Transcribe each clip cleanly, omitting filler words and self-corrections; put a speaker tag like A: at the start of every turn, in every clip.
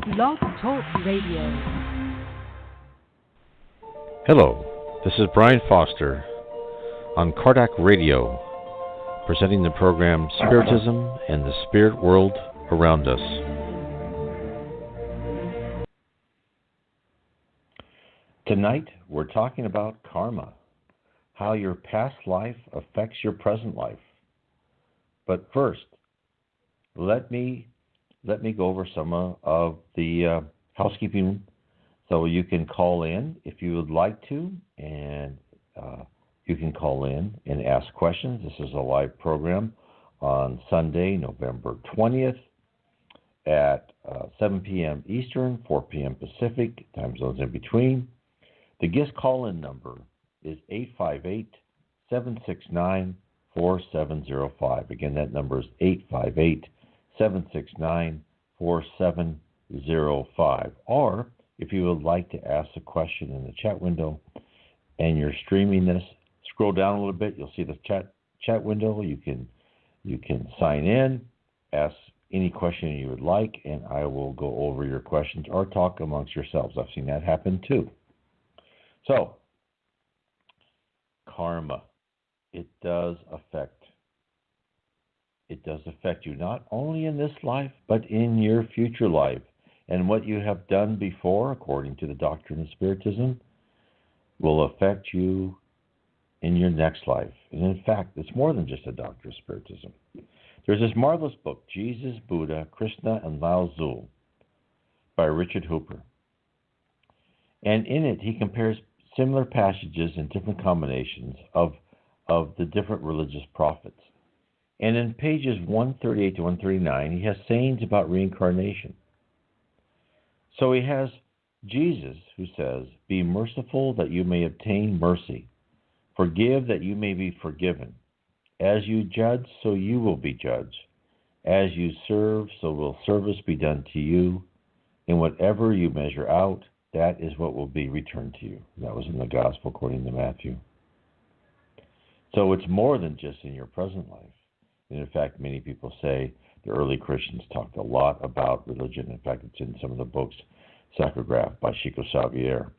A: Blog Talk Radio.
B: Hello, this is Brian Foster on Kardec Radio, presenting the program Spiritism and the Spirit World Around Us. Tonight, we're talking about karma, how your past life affects your present life. But first, let me go over some of the housekeeping, so you can call in if you would like to, and you can call in and ask questions. This is a live program on Sunday, November 20th at 7 p.m. Eastern, 4 p.m. Pacific, time zones in between. The guest call-in number is 858-769-4705. Again, that number is 858-769-4705. Or if you would like to ask a question in the chat window and you're streaming this, scroll down a little bit, you'll see the chat window. You can sign in, ask any question you would like, and I will go over your questions or talk amongst yourselves. I've seen that happen too. So, karma, it does affect you not only in this life, but in your future life. And what you have done before, according to the Doctrine of Spiritism, will affect you in your next life. And in fact, it's more than just a Doctrine of Spiritism. There's this marvelous book, Jesus, Buddha, Krishna, and Lao Tzu, by Richard Hooper. And in it, he compares similar passages in different combinations of the different religious prophets. And in pages 138 to 139, he has sayings about reincarnation. So he has Jesus, who says, "Be merciful that you may obtain mercy. Forgive that you may be forgiven. As you judge, so you will be judged. As you serve, so will service be done to you. And whatever you measure out, that is what will be returned to you." That was in the Gospel according to Matthew. So it's more than just in your present life. And in fact, many people say the early Christians talked a lot about religion. In fact, it's in some of the books, Sacrograph by Chico Xavier.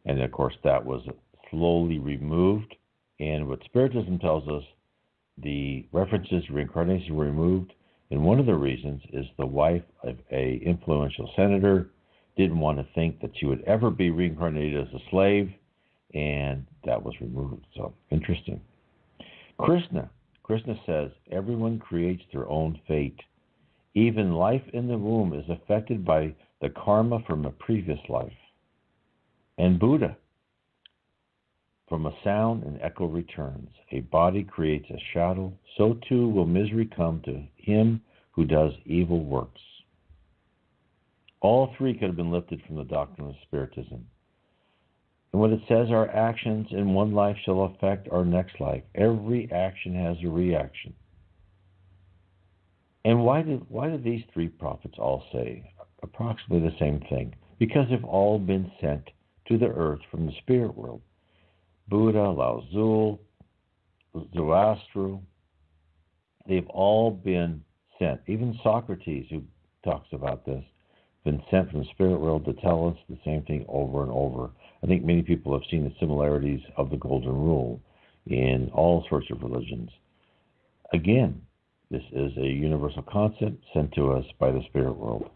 B: And of course, that was slowly removed. And what Spiritism tells us, the references to reincarnation were removed. And one of the reasons is the wife of an influential senator didn't want to think that she would ever be reincarnated as a slave, and that was removed. So, interesting. Krishna says, everyone creates their own fate. Even life in the womb is affected by the karma from a previous life. And Buddha, from a sound an echo returns. A body creates a shadow, so too will misery come to him who does evil works. All three could have been lifted from the Doctrine of Spiritism. And what it says, our actions in one life shall affect our next life. Every action has a reaction. And why do these three prophets all say approximately the same thing? Because they've all been sent to the earth from the spirit world. Buddha, Lao Tzu, Zoroaster, they've all been sent. Even Socrates, who talks about this, been sent from the spirit world to tell us the same thing over and over. I think many people have seen the similarities of the Golden Rule in all sorts of religions. Again, this is a universal concept sent to us by the spirit world.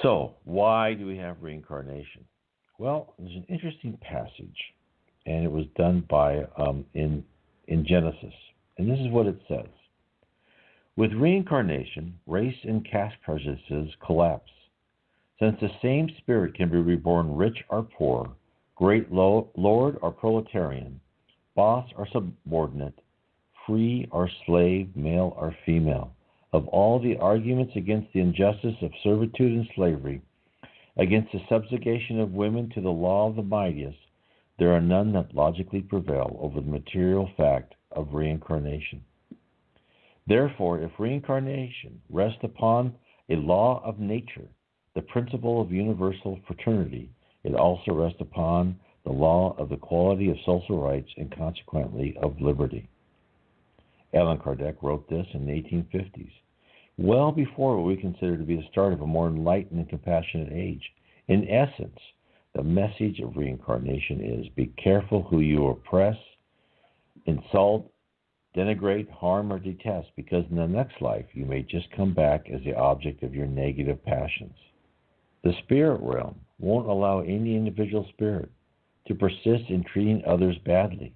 B: So, why do we have reincarnation? Well, there's an interesting passage, and it was done by in Genesis. And this is what it says. With reincarnation, race and caste prejudices collapse. Since the same spirit can be reborn rich or poor, great lord or proletarian, boss or subordinate, free or slave, male or female, of all the arguments against the injustice of servitude and slavery, against the subjugation of women to the law of the mightiest, there are none that logically prevail over the material fact of reincarnation. Therefore, if reincarnation rests upon a law of nature, the principle of universal fraternity, it also rests upon the law of the equality of social rights and consequently of liberty. Allan Kardec wrote this in the 1850s. well before what we consider to be the start of a more enlightened and compassionate age. In essence, the message of reincarnation is be careful who you oppress, insult, denigrate, harm, or detest, because in the next life you may just come back as the object of your negative passions. The spirit realm won't allow any individual spirit to persist in treating others badly.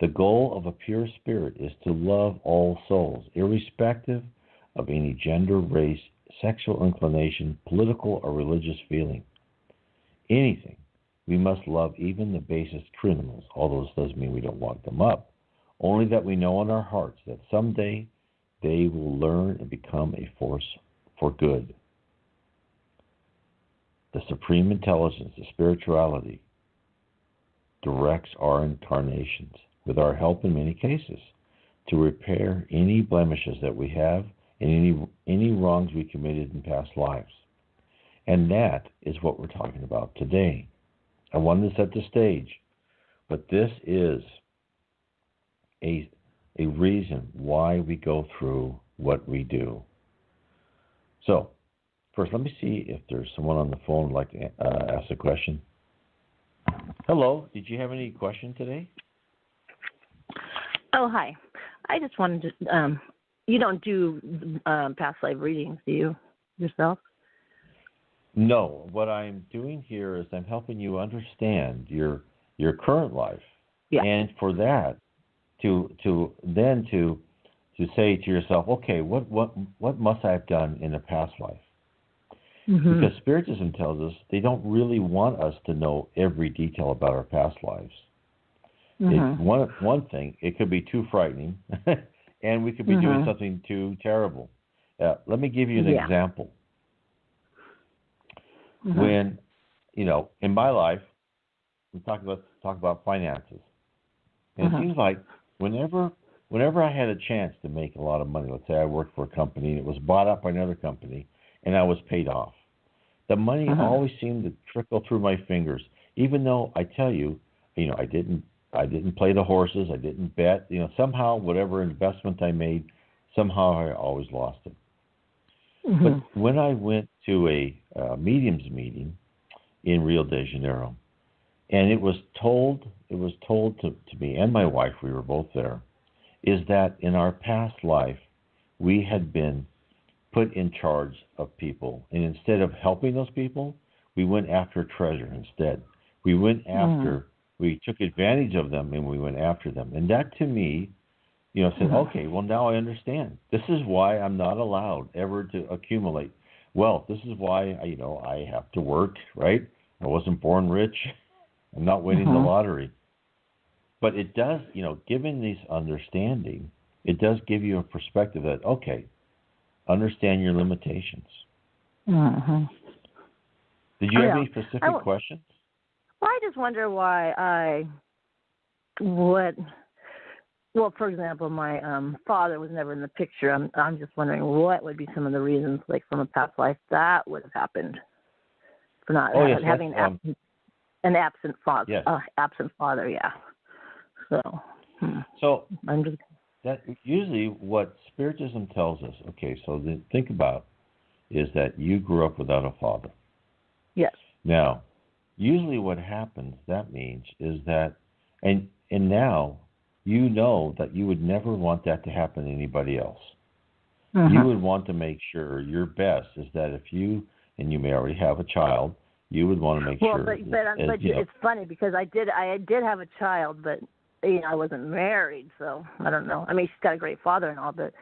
B: The goal of a pure spirit is to love all souls, irrespective of any gender, race, sexual inclination, political or religious feeling. Anything. We must love even the basest criminals, although this doesn't mean we don't lock them up. Only that we know in our hearts that someday they will learn and become a force for good. The supreme intelligence, the spirituality, directs our incarnations, with our help in many cases, to repair any blemishes that we have and any wrongs we committed in past lives. And that is what we're talking about today. I wanted to set the stage, but this is a reason why we go through what we do. So, first, let me see if there's someone on the phone who'd like to ask a question. Hello, did you have any question today?
C: Oh, hi. I just wanted to, you don't do past life readings, do you, yourself?
B: No. What I'm doing here is I'm helping you understand your current life.
C: Yeah.
B: And for that, to say to yourself, okay, what must I have done in a past life?
C: Mm-hmm.
B: Because Spiritism tells us they don't really want us to know every detail about our past lives.
C: Mm-hmm.
B: One thing, it could be too frightening, and we could be doing something too terrible. Let me give you an example. When, in my life, we talk about finances. And it seems like whenever I had a chance to make a lot of money, let's say I worked for a company and it was bought up by another company and I was paid off, the money always seemed to trickle through my fingers, even though I tell you, I didn't play the horses, I didn't bet, somehow whatever investment I made, somehow I always lost it. But when I went to a mediums meeting in Rio de Janeiro, and it was told to me and my wife, we were both there, is that in our past life we had been put in charge of people, and instead of helping those people, we went after treasure instead. We went after, we took advantage of them, and we went after them. And that to me, said, okay, well, now I understand. This is why I'm not allowed ever to accumulate wealth. This is why, I have to work, right? I wasn't born rich. I'm not winning the lottery. But it does, given this understanding, it does give you a perspective that, okay, understand your limitations. Did you have any specific questions?
C: Well, I just wonder why well, for example, my father was never in the picture. I'm just wondering what would be some of the reasons, like from a past life, that would have happened for not having an absent father.
B: Yes.
C: Absent father, yeah.
B: So
C: I'm just
B: that usually what Spiritism tells us. Okay, so think about is that you grew up without a father.
C: Yes.
B: Now, usually what happens, that means, is that, and now you know that you would never want that to happen to anybody else. You would want to make sure your best is that if you, and you may already have a child, you would want to make sure.
C: But it's funny because I did have a child, but I wasn't married, so I don't know. I mean, she's got a great father and all, but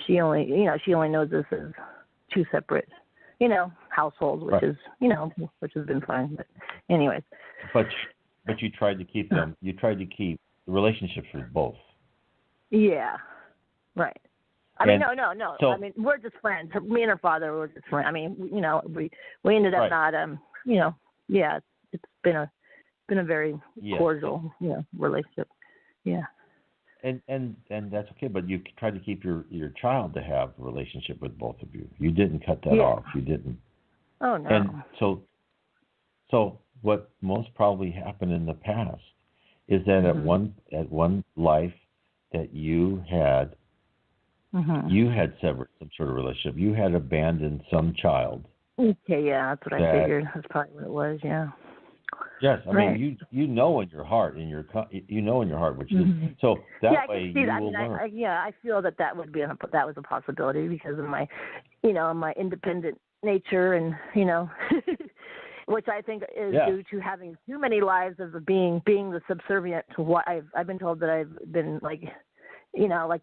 C: she only knows this as two separate, households, which is, which has been fine. But anyways.
B: But you tried to keep them. You tried to keep the relationships with both. Yeah.
C: Right. I mean, no. So, I mean, we're just friends. Me and her father were just friends. I mean, we ended up not, it's been a very cordial, relationship. Yeah.
B: And that's okay, but you tried to keep your child to have a relationship with both of you. You didn't cut that off. You didn't.
C: Oh no.
B: And so what most probably happened in the past is that at one life that you had You had severed some sort of relationship. You had abandoned some child.
C: Okay, yeah, that's what I figured. That's probably what it was. Yeah.
B: Yes, I
C: right.
B: mean you know in your heart, you know in your heart what you did. So that way you will learn.
C: I feel that would be that was a possibility because of my, my independent nature and which I think is due to having too many lives of being the subservient to what I've been told that I've been like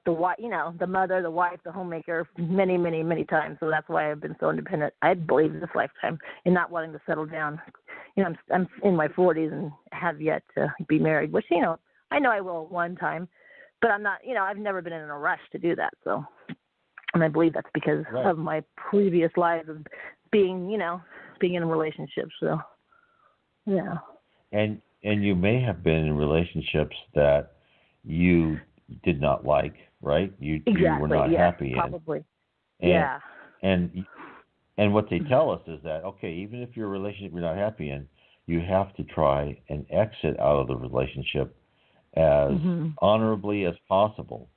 C: the wife, the mother, the wife, the homemaker many, many, many times. So that's why I've been so independent, I believe, this lifetime, and not wanting to settle down. I'm in my 40s and have yet to be married, which, I know I will one time, but I'm not, I've never been in a rush to do that. So, and I believe that's because of my previous lives of being in a relationship. So, yeah.
B: And you may have been in relationships that you did not like, right? You were not happy in.
C: Probably.
B: And what they tell us is that, okay, even if your relationship you're not happy in, you have to try and exit out of the relationship as honorably as possible.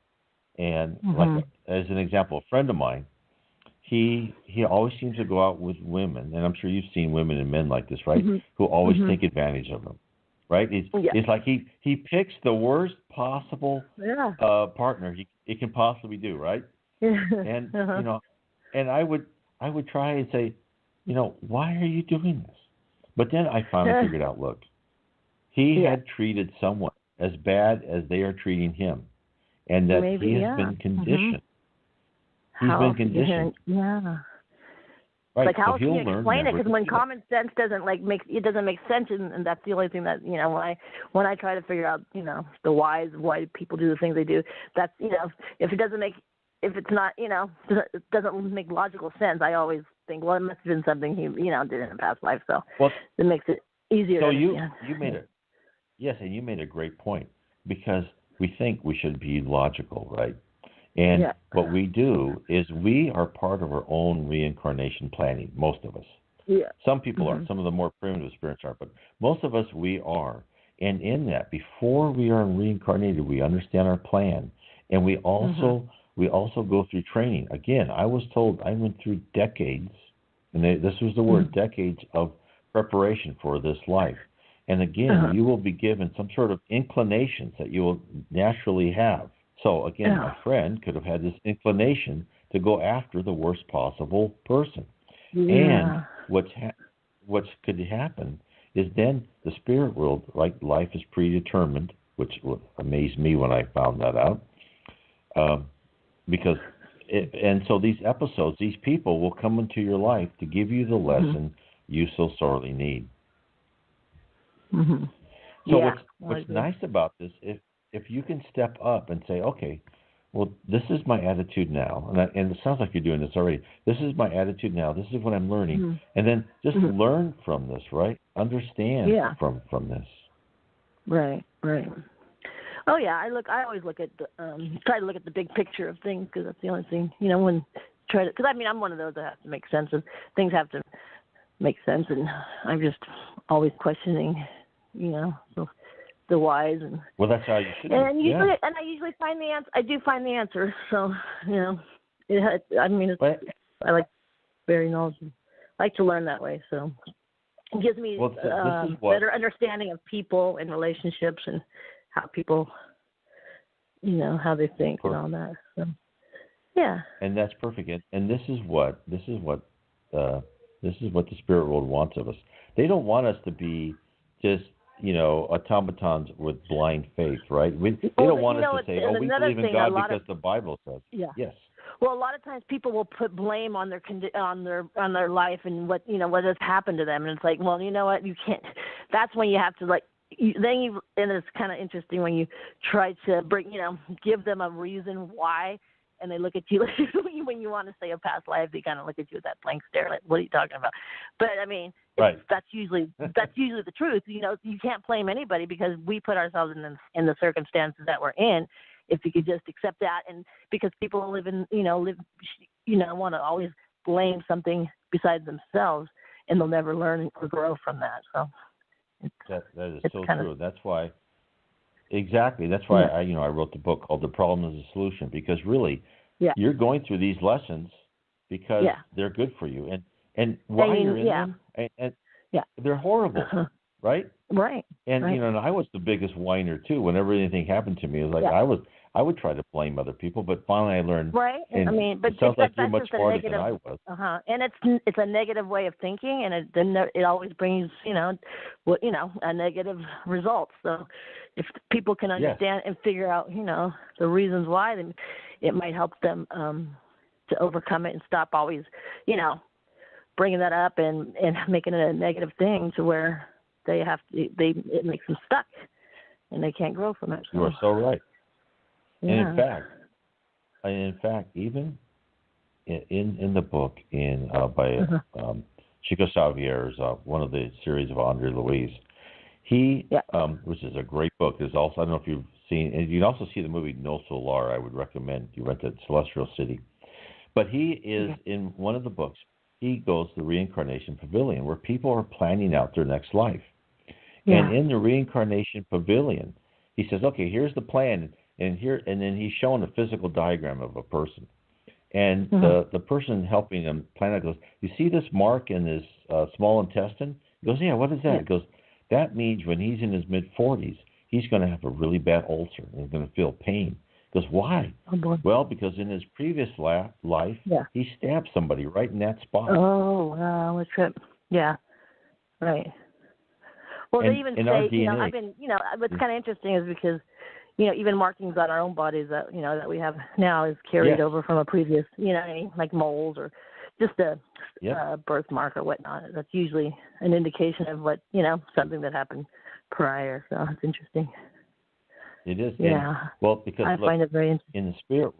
B: And like as an example, a friend of mine, he always seems to go out with women, and I'm sure you've seen women and men like this, right? Who always take advantage of them. Right? It's like he picks the worst possible partner he can possibly do, right? And and I would try and say, why are you doing this? But then I finally figured out, look, he had treated someone as bad as they are treating him, and that he has been conditioned. He's been conditioned.
C: Right. Like how can you explain it? Because when common sense doesn't doesn't make sense, and that's the only thing that when I try to figure out the whys of why people do the things they do, that's if it's not it doesn't make logical sense, I always think, well, it must have been something he did in a past life, so it makes it easier. So you
B: made it. Yes, and you made a great point, because we think we should be logical, right? And what we do is we are part of our own reincarnation planning, most of us. Yeah. Some people are, some of the more primitive spirits are, but most of us, we are. And in that, before we are reincarnated, we understand our plan. And we also go through training. Again, I was told I went through decades, and this was the word, decades of preparation for this life. And again, you will be given some sort of inclinations that you will naturally have. So, again, my friend could have had this inclination to go after the worst possible person. And what's could happen is then the spirit world, like life is predetermined, which amazed me when I found that out. And so these episodes, these people will come into your life to give you the lesson you so sorely need. So what's nice about this, if you can step up and say, okay, well, this is my attitude now, and it sounds like you're doing this already. This is my attitude now. This is what I'm learning, and then just learn from this, right? Understand from this. Right.
C: Oh yeah, I always look at try to look at the big picture of things, because that's the only thing because I'm one of those that has to make sense of things, have to make sense, and I'm just always questioning, the whys, and
B: that's how you should.
C: And usually, and I usually find the answer. I do find the answer. So I like very knowledgeable. I like to learn that way. So it gives me better understanding of people and relationships and how people, how they think and all that. So
B: And that's perfect. And this is what the spirit world wants of us. They don't want us to be just automatons with blind faith, right? They don't want us to say, we believe in God because the Bible says.
C: Yeah.
B: Yes.
C: Well, a lot of times people will put blame on their life and what has happened to them, and it's like, well, you know what, you can't. That's when you have to and it's kind of interesting when you try to give them a reason why. And they look at you when you want to say a past life. They kind of look at you with that blank stare, like, "What are you talking about?" But I mean, that's usually the truth. You can't blame anybody, because we put ourselves in the circumstances that we're in. If you could just accept that, and because people want to always blame something besides themselves, and they'll never learn or grow from that. So
B: that is so true. That's why. Exactly. That's why I wrote the book called "The Problem is the Solution," because really,
C: Yeah.
B: you're going through these lessons because they're good for you, and while you're in them, and they're horrible, right?
C: Right.
B: And
C: right.
B: and I was the biggest whiner too. Whenever anything happened to me, it was like I would try to blame other people, but finally I learned.
C: Right.
B: And
C: I mean, but
B: it sounds like you're
C: that's
B: much
C: just a
B: smarter
C: negative.
B: than I was.
C: And it's a negative way of thinking, and it always brings a negative result. So if people can understand and figure out the reasons why, then it might help them to overcome it and stop always bringing that up and making it a negative thing to where it makes them stuck and they can't grow from it. So.
B: You are so right.
C: Yeah.
B: And in fact, even in the book by Chico Xavier's one of the series of Andre Luis, he which is a great book. There's also, I don't know if you've seen, and you can also see the movie No Solar. I would recommend you rent it, Celestial City. But he is in one of the books. He goes to the reincarnation pavilion where people are planning out their next life. Yeah. And in the reincarnation pavilion, he says, "Okay, here's the plan." And then he's showing a physical diagram of a person, and the person helping him plan it goes, "You see this mark in his small intestine?" He goes, "Yeah, what is that?" He goes, "That means when he's in his mid-40s, he's going to have a really bad ulcer and he's going to feel pain." He goes, "Why?" Oh, boy. Well, because in his previous life, he stabbed somebody right in that spot.
C: Oh, wow, a trip. Yeah, right. Well, they even say, I've been, what's kind of interesting is because, even markings on our own bodies that, that we have now is carried over from a previous, like moles or just a birthmark or whatnot. That's usually an indication of what, something that happened prior. So it's interesting.
B: It is.
C: Yeah.
B: And, because
C: I find it very interesting.
B: in the spirit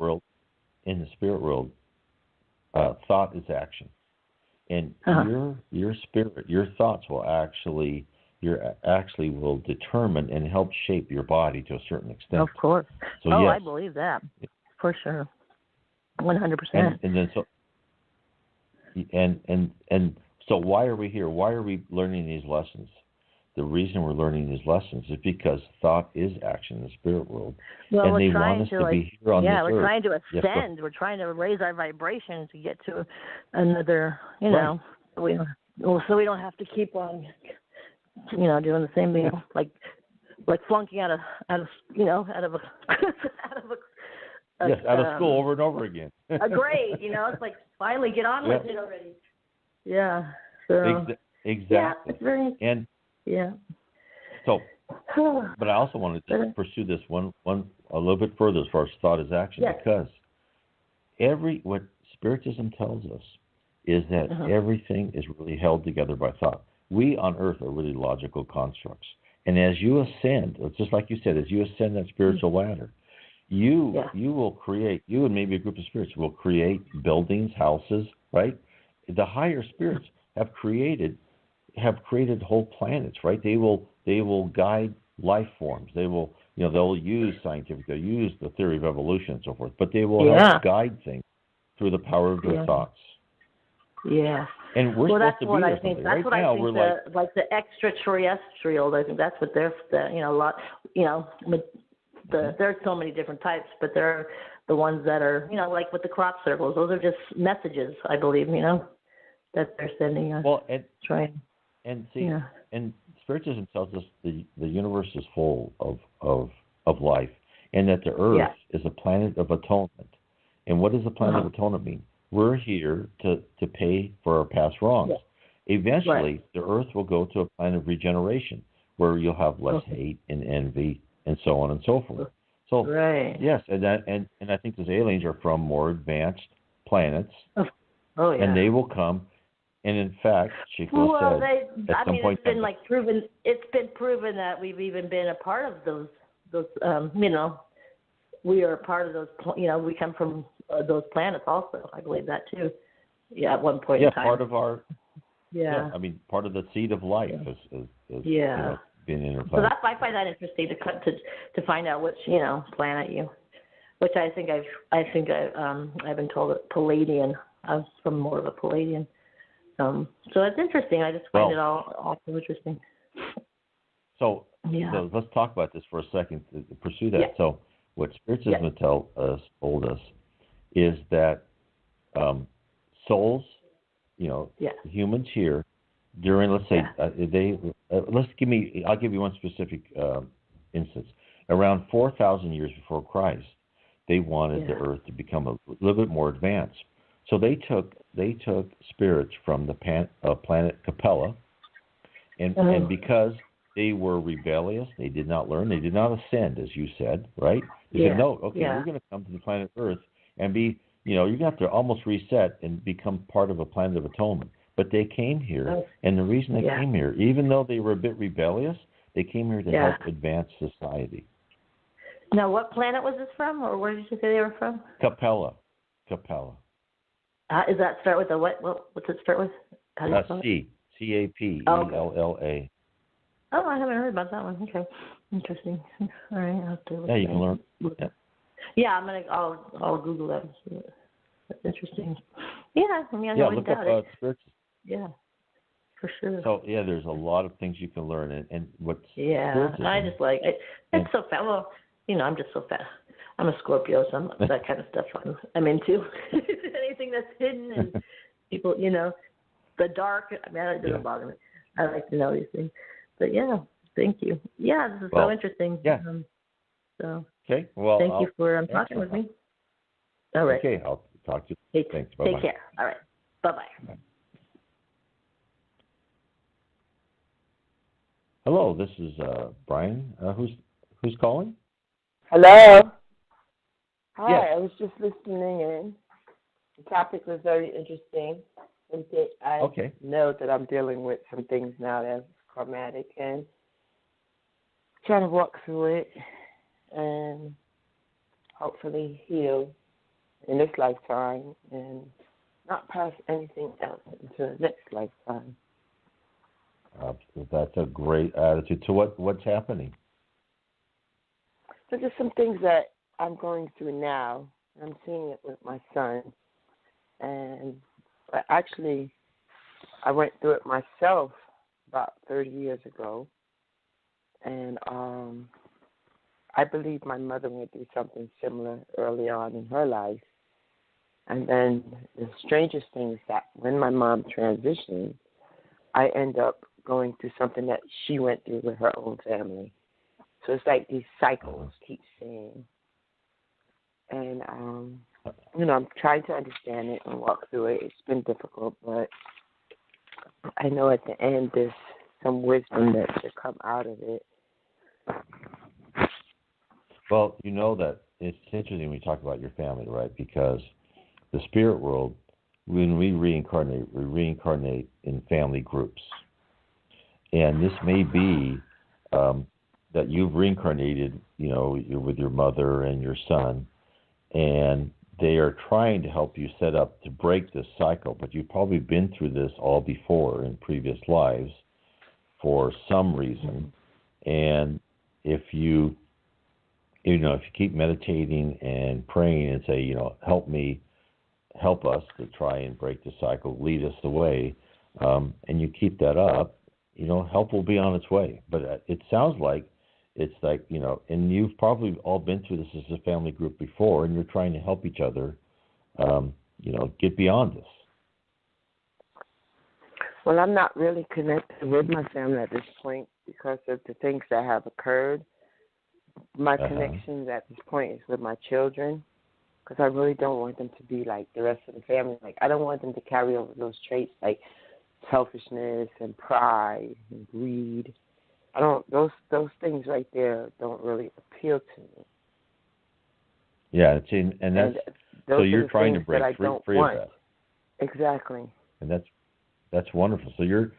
B: world, thought is action. And your spirit, your thoughts will actually will determine and help shape your body to a certain extent.
C: Of course.
B: So,
C: I believe that for sure, 100%.
B: And then so why are we here? Why are we learning these lessons? The reason we're learning these lessons is because thought is action in the spirit world, and they want us to be here on this earth.
C: We're trying to ascend. We're trying to raise our vibration to get to another. So we don't have to keep on. Doing the same thing, like flunking out of
B: school over and over again.
C: A grade, it's like finally get on with it already. Yeah. So
B: exactly.
C: Yeah, it's very.
B: And so, but I also wanted to pursue this one a little bit further as far as thought is action, because what Spiritism tells us is that everything is really held together by thought. We on Earth are really logical constructs. And as you ascend, just like you said, as you ascend that spiritual ladder, you will create, you and maybe a group of spirits will create buildings, houses, right? The higher spirits have created whole planets, right? They will guide life forms. They will, they'll use scientific, they'll use the theory of evolution and so forth, but they will help guide things through the power of their thoughts.
C: Yeah.
B: And we're supposed to be there.
C: That's
B: right
C: what
B: now,
C: I think.
B: we're
C: like the extraterrestrials. I think that's what they're. A lot. There's so many different types, but they're the ones that are. Like with the crop circles. Those are just messages, I believe. That they're sending us.
B: Well,
C: and
B: Spiritism tells us the universe is full of life, and that the Earth is a planet of atonement. And what does a planet of atonement mean? We're here to pay for our past wrongs. Eventually, the Earth will go to a planet of regeneration, where you'll have less hate and envy and so on and so forth. So yes, and I think those aliens are from more advanced planets, and they will come. And in fact, Chico said,
C: it's been proven. It's been proven that we've even been a part of those. We are a part of those. We come from those planets also. I believe that too. Yeah, at one point in time.
B: Part of our. Yeah, I mean, part of the seed of life is being interplanetary.
C: So I find that interesting to find out which planet which I think I've been told that Palladian. I was from more of a Palladian. So it's interesting. I just find it all so interesting.
B: So let's talk about this for a second to pursue that. So what Spiritism told us is that souls,
C: Yeah.
B: humans here during, let's say, I'll give you one specific instance. Around 4,000 years before Christ, they wanted the Earth to become a little bit more advanced. So they took spirits from the planet Capella, and because they were rebellious, they did not learn, they did not ascend, as you said, right? They said, no, we're going to come to the planet Earth and be, you're going to have to almost reset and become part of a planet of atonement. But they came here, and the reason they came here, even though they were a bit rebellious, they came here to help advance society.
C: Now, what planet was this from, or where did you say they were from?
B: Capella.
C: Does that start with a what? What's it start with? How do you spell it?
B: Capella.
C: Oh, I haven't heard about that one. Okay, interesting. All right, I'll have to look.
B: Yeah, you can learn.
C: Yeah, I'll Google that. That's interesting. Yeah, I mean, I
B: look
C: doubt
B: up
C: it.
B: spiritual.
C: Yeah, for sure.
B: So there's a lot of things you can learn, and what's
C: and I just like it. It's so fat. Well, I'm just so fat. I'm a Scorpio, so that kind of stuff I'm into. Anything that's hidden and people, the dark. I mean, it doesn't bother me. I like to know these things. But thank you. Yeah, this is so interesting.
B: Yeah. Okay. Well,
C: thank you for talking with me. All right.
B: Okay, I'll talk to you. Thanks. Bye-bye.
C: Take care. All right. Bye-bye.
B: Hello, this is Brian. Who's calling?
D: Hello. Hi,
B: Yes.
D: I was just listening in. The topic was very interesting. I know that I'm dealing with some things now that's traumatic and trying to walk through it and hopefully heal in this lifetime and not pass anything else into the next lifetime.
B: That's a great attitude. So what's happening?
D: So just some things that I'm going through now. I'm seeing it with my son. And actually, I went through it myself about 30 years ago. And I believe my mother went through something similar early on in her life. And then the strangest thing is that when my mom transitioned, I end up going through something that she went through with her own family. So it's like these cycles keep saying. And, I'm trying to understand it and walk through it. It's been difficult, but I know at the end there's some wisdom that should come out of it.
B: Well, you know that it's interesting when we talk about your family, right? Because the spirit world, when we reincarnate in family groups. And this may be that you've reincarnated, with your mother and your son, and they are trying to help you set up to break this cycle. But you've probably been through this all before in previous lives for some reason. And if you keep meditating and praying and say, help us to try and break the cycle, lead us the way, and you keep that up, help will be on its way. But it sounds like it's like, and you've probably all been through this as a family group before, and you're trying to help each other, get beyond this.
D: Well, I'm not really connected with my family at this point because of the things that have occurred. My connections at this point is with my children because I really don't want them to be like the rest of the family. Like, I don't want them to carry over those traits like selfishness and pride and greed. Those things right there don't really appeal to me.
B: Yeah, so you're trying to break free of that.
D: Exactly.
B: And that's wonderful. So you're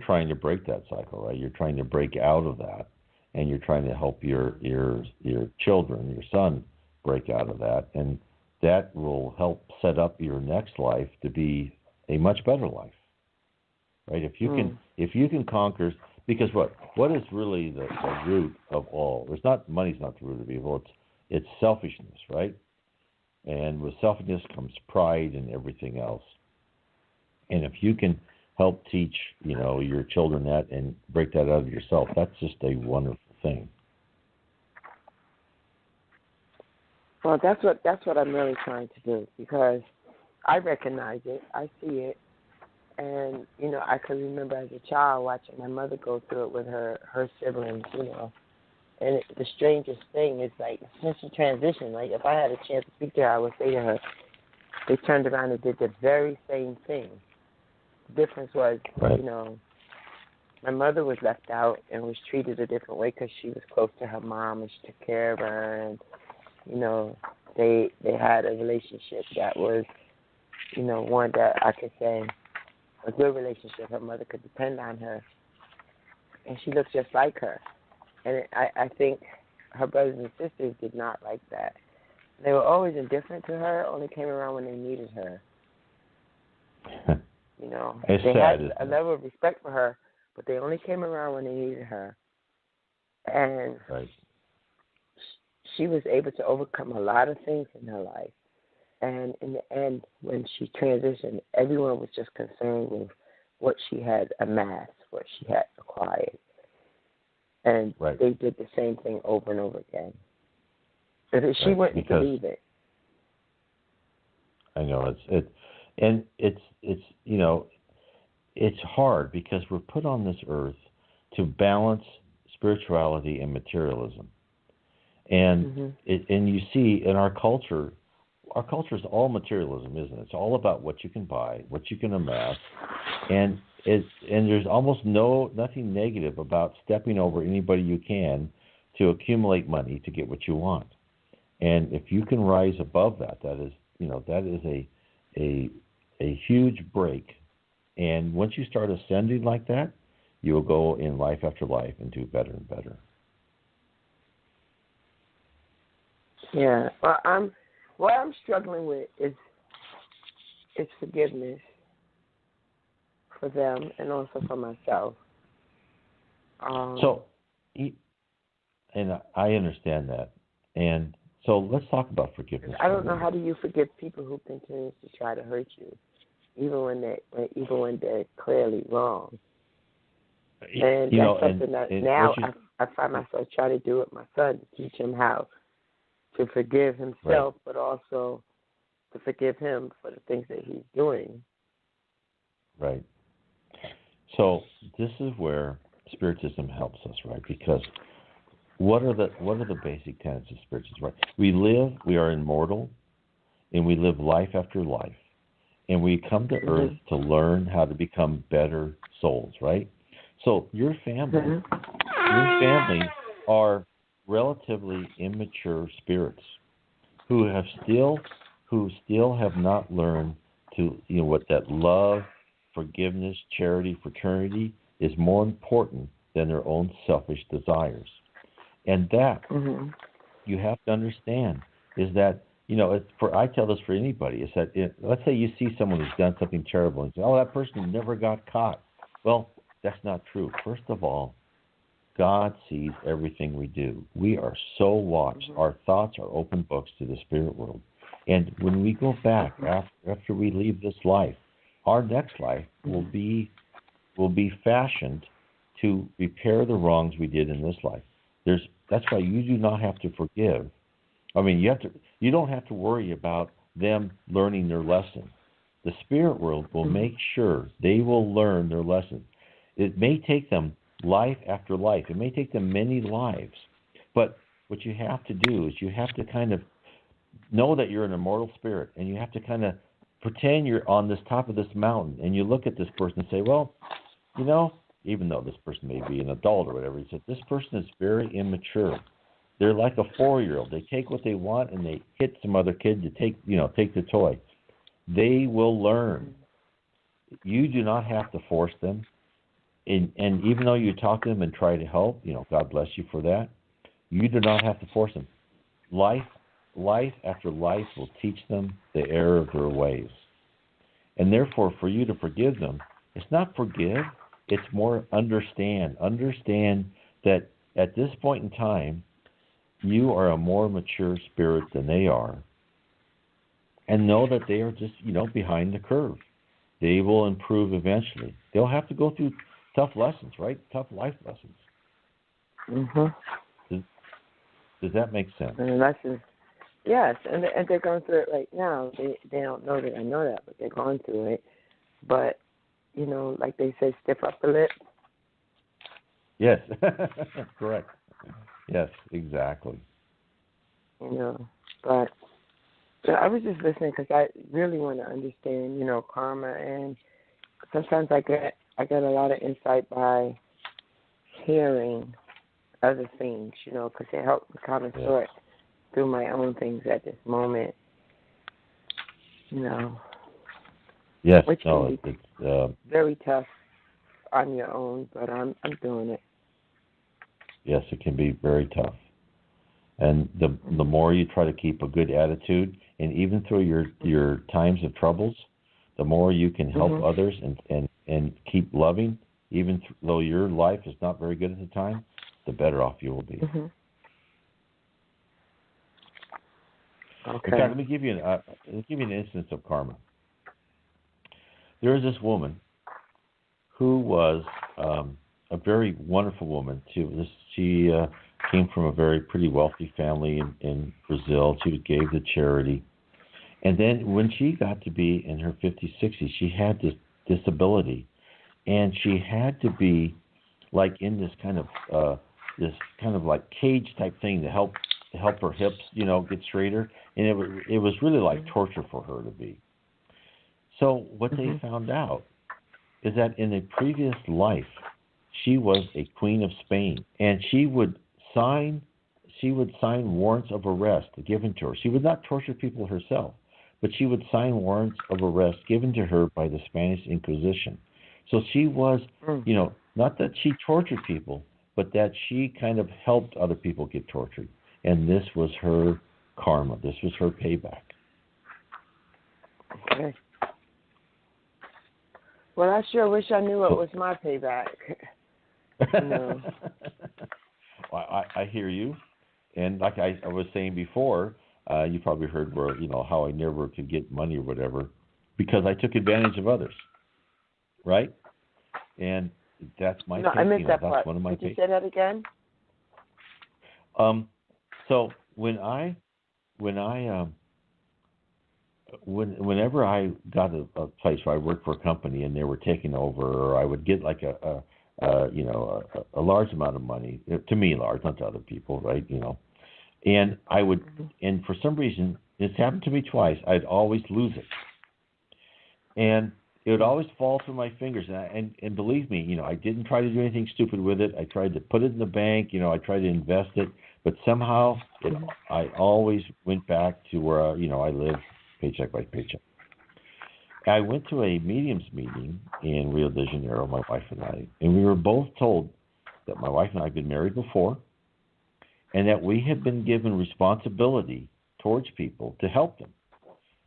B: trying to break that cycle, right? You're trying to break out of that, and you're trying to help your children, your son, break out of that, and that will help set up your next life to be a much better life, right? If you can conquer, because what is really the root of all? Money's not the root of evil. It's selfishness, right? And with selfishness comes pride and everything else. And if you can help teach, your children that and break that out of yourself, that's just a wonderful thing.
D: Well, that's what I'm really trying to do, because I recognize it, I see it, and I can remember as a child watching my mother go through it with her siblings, And the strangest thing is, like, since she transitioned, like, if I had a chance to speak to her, I would say to her, they turned around and did the very same thing. The difference was,
B: right.
D: My mother was left out and was treated a different way because she was close to her mom and she took care of her, and they had a relationship that was one that I could say a good relationship. Her mother could depend on her, and she looked just like her. And I think her brothers and sisters did not like that. They were always indifferent to her, only came around when they needed her.
B: It's
D: they
B: sad,
D: had a level of respect for her, but they only came around when they needed her. And
B: right.
D: she was able to overcome a lot of things in her life. And in the end, when she transitioned, everyone was just concerned with what she had amassed, what she had acquired. And
B: right.
D: they did the same thing over and over again. But she wouldn't believe it.
B: I know it's hard because we're put on this earth to balance spirituality and materialism, and and you see in our culture is all materialism, isn't it? It's all about what you can buy, what you can amass, and there's almost nothing negative about stepping over anybody you can to accumulate money to get what you want. And if you can rise above that, that is a huge break. And once you start ascending like that, you will go in life after life and do better and better.
D: Yeah. Well, what I'm struggling with is forgiveness for them and also for myself.
B: And I understand that. And so let's talk about forgiveness.
D: I don't know, how do you forgive people who continue to try to hurt you, even when they're clearly wrong? And that's something that now I find myself trying to do with my son, to teach him how to forgive himself,
B: right.
D: but also to forgive him for the things that he's doing.
B: Right. So this is where Spiritism helps us, right? Because what are the basic tenets of Spiritism? Right? We are immortal, and we live life after life, and we come to Earth to learn how to become better souls, right? So your family are relatively immature spirits who still have not learned to what that love, forgiveness, charity, fraternity is more important than their own selfish desires. And that you have to understand is that I tell this for anybody is that let's say you see someone who's done something terrible and say, oh, that person never got caught. Well, that's not true. First of all, God sees everything we do. We are so watched. Our thoughts are open books to the spirit world. And when we go back after we leave this life, our next life will be fashioned to repair the wrongs we did in this life. That's why you do not have to forgive. I mean, you don't have to worry about them learning their lesson. The spirit world will make sure they will learn their lesson. It may take them life after life. It may take them many lives. But what you have to do is you have to kind of know that you're an immortal spirit, and you have to kind of pretend you're on this top of this mountain, and you look at this person and say, well, even though this person may be an adult or whatever, he said, this person is very immature. They're like a 4-year-old. They take what they want and they hit some other kid to take the toy. They will learn. You do not have to force them. And even though you talk to them and try to help, God bless you for that, you do not have to force them. Life after life will teach them the error of their ways. And therefore, for you to forgive them, it's not forgive, it's more understand. Understand that at this point in time, you are a more mature spirit than they are. And know that they are just, behind the curve. They will improve eventually. They'll have to go through tough lessons, right? Tough life lessons. Does that make sense?
D: And the lessons, Yes, and they're going through it right now. They don't know that I know that, but they're going through it. But, you know, like they say, stiff upper lip.
B: Yes, correct. Yes, exactly.
D: You know, but I was just listening because I really want to understand, you know, karma, and sometimes I get a lot of insight by hearing other things, you know, because it helps me kind of sort through my own things at this moment, you know.
B: Yes,
D: which
B: no,
D: can be
B: it's
D: very tough on your own, but I'm doing it.
B: yes, it can be very tough. And the more you try to keep a good attitude, and even through your times of troubles, the more you can help others and keep loving, even though your life is not very good at the time, the better off you will be.
D: Mm-hmm. Okay.
B: In fact, let me give you an instance of karma. There is this woman who was a very wonderful woman. She came from a very pretty wealthy family in Brazil. She gave to charity. And then when she got to be in her 50s, 60s, she had this disability. And she had to be like in this kind of like cage type thing to help her hips, you know, get straighter. And it was really like torture for her to be. So what they found out is that in a previous life, she was a queen of Spain, and she would sign warrants of arrest given to her. She would not torture people herself, but she would sign warrants of arrest given to her by the Spanish Inquisition. So she was, you know, not that she tortured people, but that she kind of helped other people get tortured. And this was her karma. This was her payback.
D: Okay. Well, I sure wish I knew what was my payback. No.
B: Well, I hear you. And like I was saying before, you probably heard where, you know, how I never could get money or whatever because I took advantage of others. Right? And that's my
D: No, I missed that
B: that's
D: part.
B: one of my
D: Could you say that again?
B: So whenever I got a place where I worked for a company and they were taking over, or I would get like a large amount of money, to me large, not to other people, right? You know, and I would, and for some reason, it's happened to me twice. I'd always lose it, and it would always fall through my fingers. And believe me, you know, I didn't try to do anything stupid with it. I tried to put it in the bank, you know, I tried to invest it, but somehow I always went back to where I lived paycheck by paycheck. I went to a mediums meeting in Rio de Janeiro, my wife and I, and we were both told that my wife and I had been married before and that we had been given responsibility towards people to help them.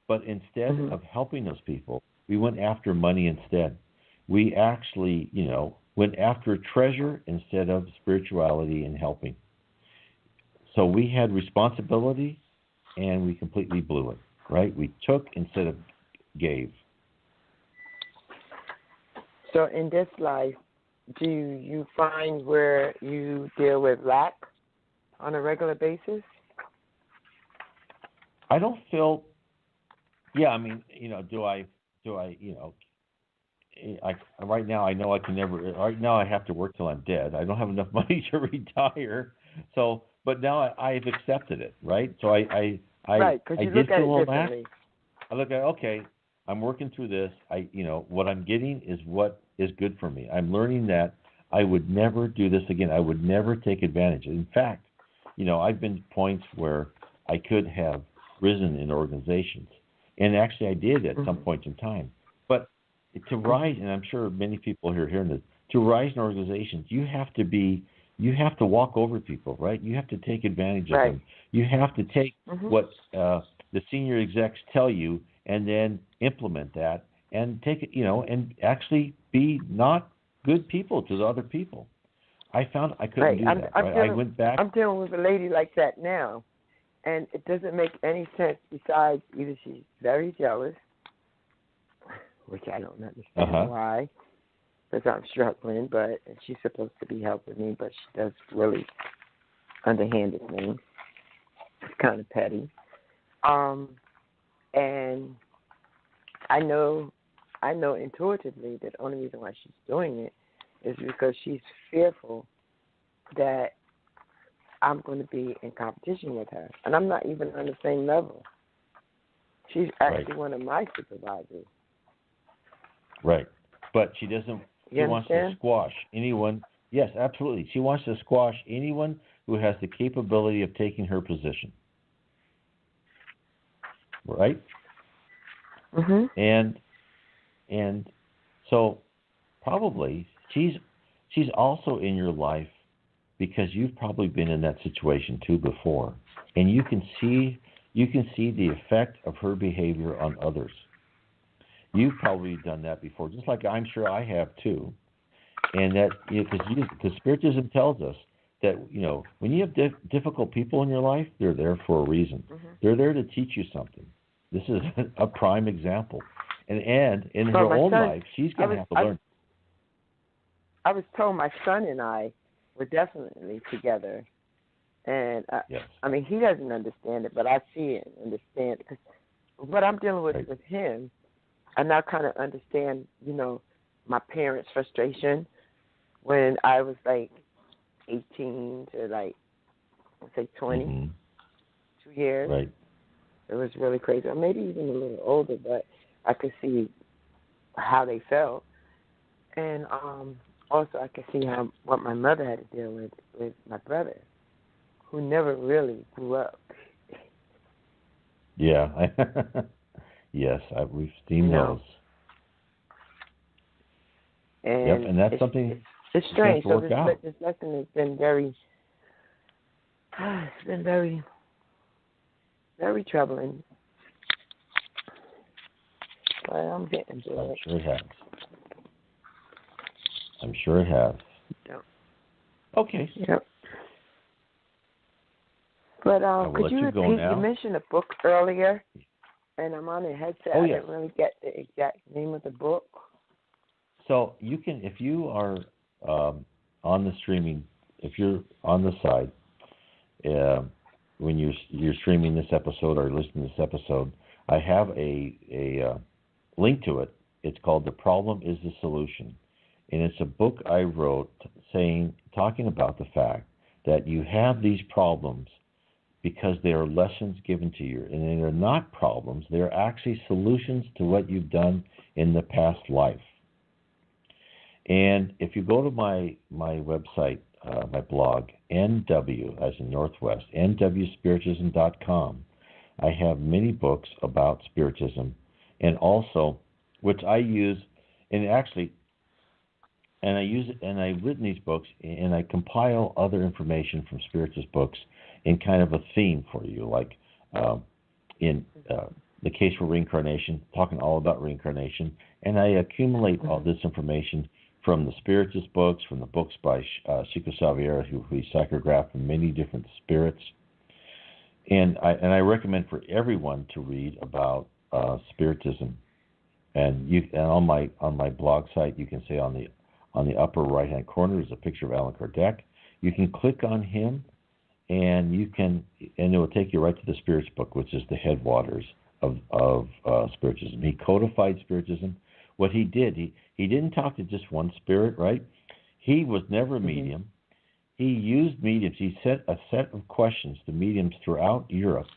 B: But instead of helping those people, we went after money instead. We actually, you know, went after treasure instead of spirituality and helping. So we had responsibility and we completely blew it, right? We took instead of gave.
D: So in this life, do you find where you deal with lack on a regular basis?
B: I don't feel, yeah, I mean, you know, do I, you know, right now I know I can never, right now I have to work till I'm dead. I don't have enough money to retire. So, but now I've accepted it, right? So I
D: Right, because you
B: did
D: look at
B: feel
D: it
B: all that.
D: differently.
B: I look at, okay, I'm working through this. What I'm getting is what is good for me. I'm learning that I would never do this again. I would never take advantage. In fact, you know, I've been to points where I could have risen in organizations. And actually I did at some point in time. But to rise, and I'm sure many people here hearing this, to rise in organizations, you have to walk over people, right? You have to take advantage of them. You have to take what the senior execs tell you and then implement that and take it, you know, and actually be not good people to the other people. I found I couldn't do that. I went back.
D: I'm dealing with a lady like that now, and it doesn't make any sense besides either she's very jealous, which I don't understand why, because I'm struggling, but she's supposed to be helping me, but she does really underhanded things. It's kind of petty. And I know intuitively that the only reason why she's doing it is because she's fearful that I'm going to be in competition with her. And I'm not even on the same level. She's actually one of my supervisors.
B: Right. But she doesn't, she wants to squash anyone. Yes, absolutely. She wants to squash anyone who has the capability of taking her position. Right?
D: Mm-hmm.
B: And so probably she's also in your life because you've probably been in that situation too before, and you can see the effect of her behavior on others. You've probably done that before, just like I'm sure I have too. And that because Spiritism tells us that when you have difficult people in your life, they're there for a reason.
D: Mm-hmm.
B: They're there to teach you something. This is a prime example. And in her own life, she's going to have to learn.
D: I was told my son and I were definitely together. And,
B: yes.
D: I mean, he doesn't understand it, but I see it and understand it. Because what I'm dealing with him, I now kind of understand, my parents' frustration when I was, 18 to, let's say 20, 2 years.
B: Right.
D: It was really crazy. Or maybe even a little older, but I could see how they felt. And also I could see what my mother had to deal with my brother, who never really grew up.
B: Yeah. Yes, we've seen those.
D: And
B: and that's something
D: it's strange.
B: So
D: this lesson has been very, it's been very, very troubling. But I'm getting to it.
B: I'm sure it has.
D: Yep.
B: Okay.
D: Yep. But could you repeat? You mentioned a book earlier, and I'm on a headset. I didn't really get the exact name of the book.
B: So you can, if you are on the streaming, if you're on the site, when you're streaming this episode or listening to this episode, I have a link to it. It's called "The Problem Is the Solution," and it's a book I wrote talking about the fact that you have these problems because they are lessons given to you, and they are not problems. They are actually solutions to what you've done in the past life. And if you go to my website, my blog, NW, as in Northwest, nwspiritism.com, I have many books about Spiritism, and also, which I use, and I've written these books, and I compile other information from Spiritist books in kind of a theme for you, like in The Case for Reincarnation, talking all about reincarnation, and I accumulate all this information from the Spiritist books, from the books by Chico Xavier, who he psychographed from many different spirits. And I recommend for everyone to read about Spiritism. And on my blog site, you can say on the upper right hand corner is a picture of Allan Kardec. You can click on him, and it will take you right to the Spirits book, which is the headwaters of Spiritism. He codified Spiritism. What he did, he didn't talk to just one spirit, right? He was never a medium. He used mediums. He set a set of questions to mediums throughout Europe,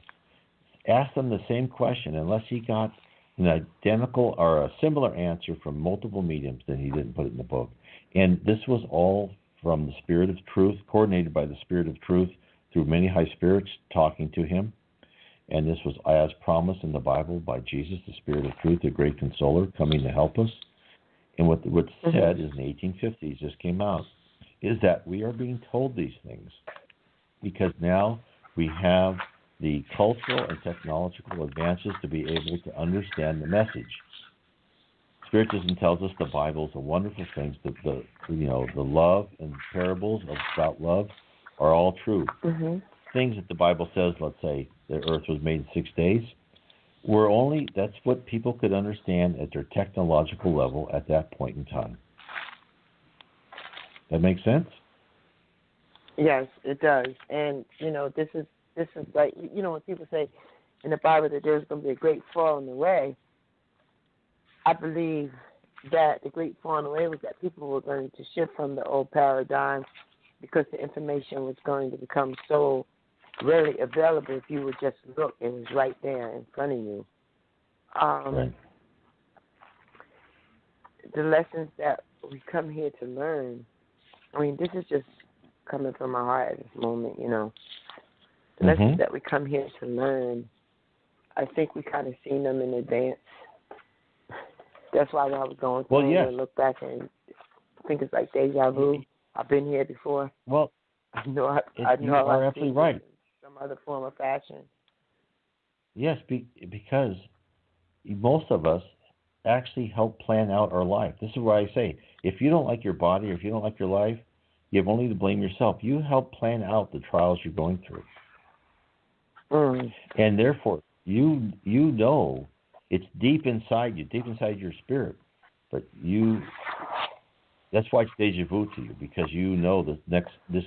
B: asked them the same question. Unless he got an identical or a similar answer from multiple mediums, then he didn't put it in the book. And this was all from the Spirit of Truth, coordinated by the Spirit of Truth through many high spirits talking to him. And this was as promised in the Bible by Jesus, the Spirit of Truth, the great consoler, coming to help us. And what's said is in the 1850s, this came out, is that we are being told these things because now we have the cultural and technological advances to be able to understand the message. Spiritism tells us the Bible is a wonderful thing. The love and parables about love are all true. Things that the Bible says, let's say, the earth was made in 6 days, that's what people could understand at their technological level at that point in time. That makes sense?
D: Yes, it does. And, this is like, when people say, in the Bible that there's going to be a great falling away, I believe that the great falling away was that people were going to shift from the old paradigm because the information was going to become so readily available. If you would just look, it was right there in front of you.
B: Right.
D: The lessons that we come here to learn, I mean, this is just coming from my heart at this moment, you know. The lessons that we come here to learn, I think we kind of seen them in advance. That's why when I was going through and look back and think it's like deja vu. I've been here before.
B: Well,
D: I know
B: you are absolutely right.
D: In some other form or fashion.
B: Yes, because most of us actually help plan out our life. This is why I say, if you don't like your body or if you don't like your life, you have only to blame yourself. You help plan out the trials you're going through. And therefore, you know it's deep inside you, deep inside your spirit. But that's why it's deja vu to you, because you know this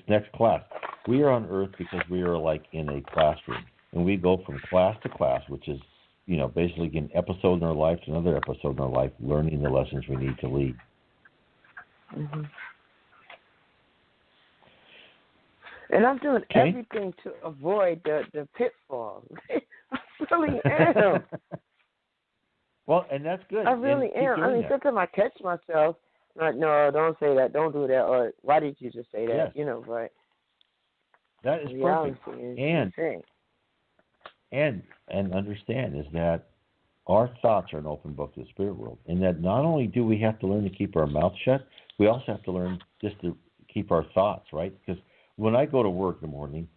B: next class. We are on Earth because we are like in a classroom. And we go from class to class, which is, you know, basically an episode in our life to another episode in our life, learning the lessons we need to lead.
D: And I'm doing everything to avoid the pitfalls. I really am.
B: Well, and that's good.
D: I really am. I mean, sometimes I catch myself, like, no, don't say that, don't do that, or why did you just say that?
B: Yes.
D: You know, but
B: that is perfect. And understand is that our thoughts are an open book to the spirit world, and that not only do we have to learn to keep our mouth shut, we also have to learn just to keep our thoughts, right? Because when I go to work in the morning,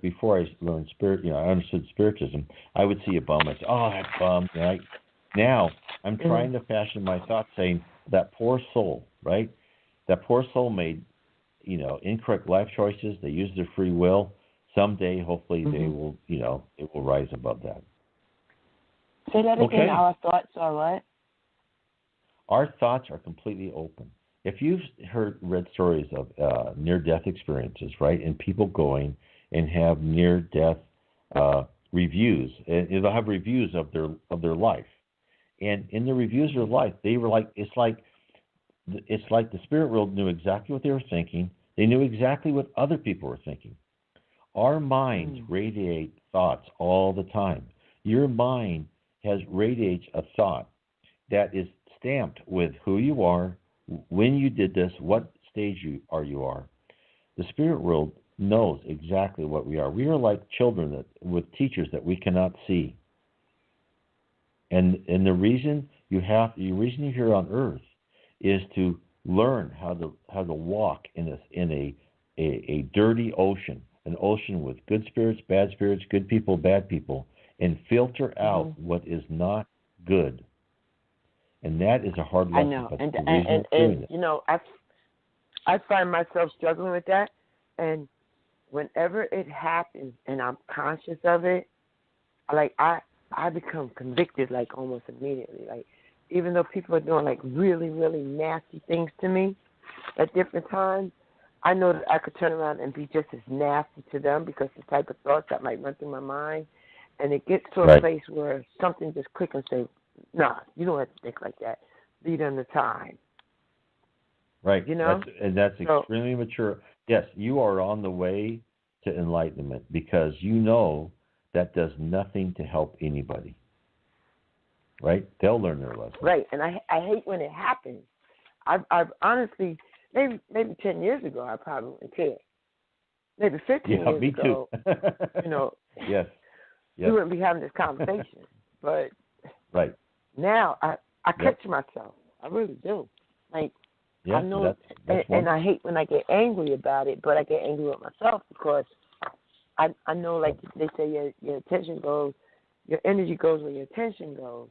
B: before I learned I understood Spiritism, I would see a bum. I'd say, oh, that bum. Right? Now I'm trying to fashion my thoughts, saying that poor soul, right? That poor soul made, incorrect life choices. They used their free will. Someday, hopefully, they will, it will rise above that.
D: Say that again. Our thoughts are what?
B: Our thoughts are completely open. If you've read stories of near-death experiences, right, and people going and have near-death reviews, and they'll have reviews of their life, and in the reviews of their life, they were like, it's like the spirit world knew exactly what they were thinking. They knew exactly what other people were thinking. Our minds radiate thoughts all the time. Your mind radiates a thought that is stamped with who you are, when you did this, what stage you are. The spirit world knows exactly what we are. We are like children with teachers that we cannot see. And the reason you're here on Earth is to learn how to walk in a dirty ocean, an ocean with good spirits, good people, bad people, and filter out what is not good. And that is a hard lesson.
D: I know, and I find myself struggling with that. And whenever it happens, and I'm conscious of it, I become convicted like almost immediately. Like, even though people are doing like really, really nasty things to me at different times, I know that I could turn around and be just as nasty to them because the type of thoughts that might run through my mind, and it gets to a place where something just click and say, nah, you don't have to think like that. Lead them to time.
B: Right. That's
D: so,
B: extremely mature. Yes, you are on the way to enlightenment because you know that does nothing to help anybody. Right? They'll learn their lesson.
D: Right, and I hate when it happens. I've honestly, maybe 10 years ago, I probably wouldn't care. Maybe 15 years
B: me
D: ago,
B: too. Yes.
D: We wouldn't be having this conversation. But now I catch myself. I really do. Like, I know, and I hate when I get angry about it, but I get angry with myself because I know, like they say, your attention goes, your energy goes where your attention goes,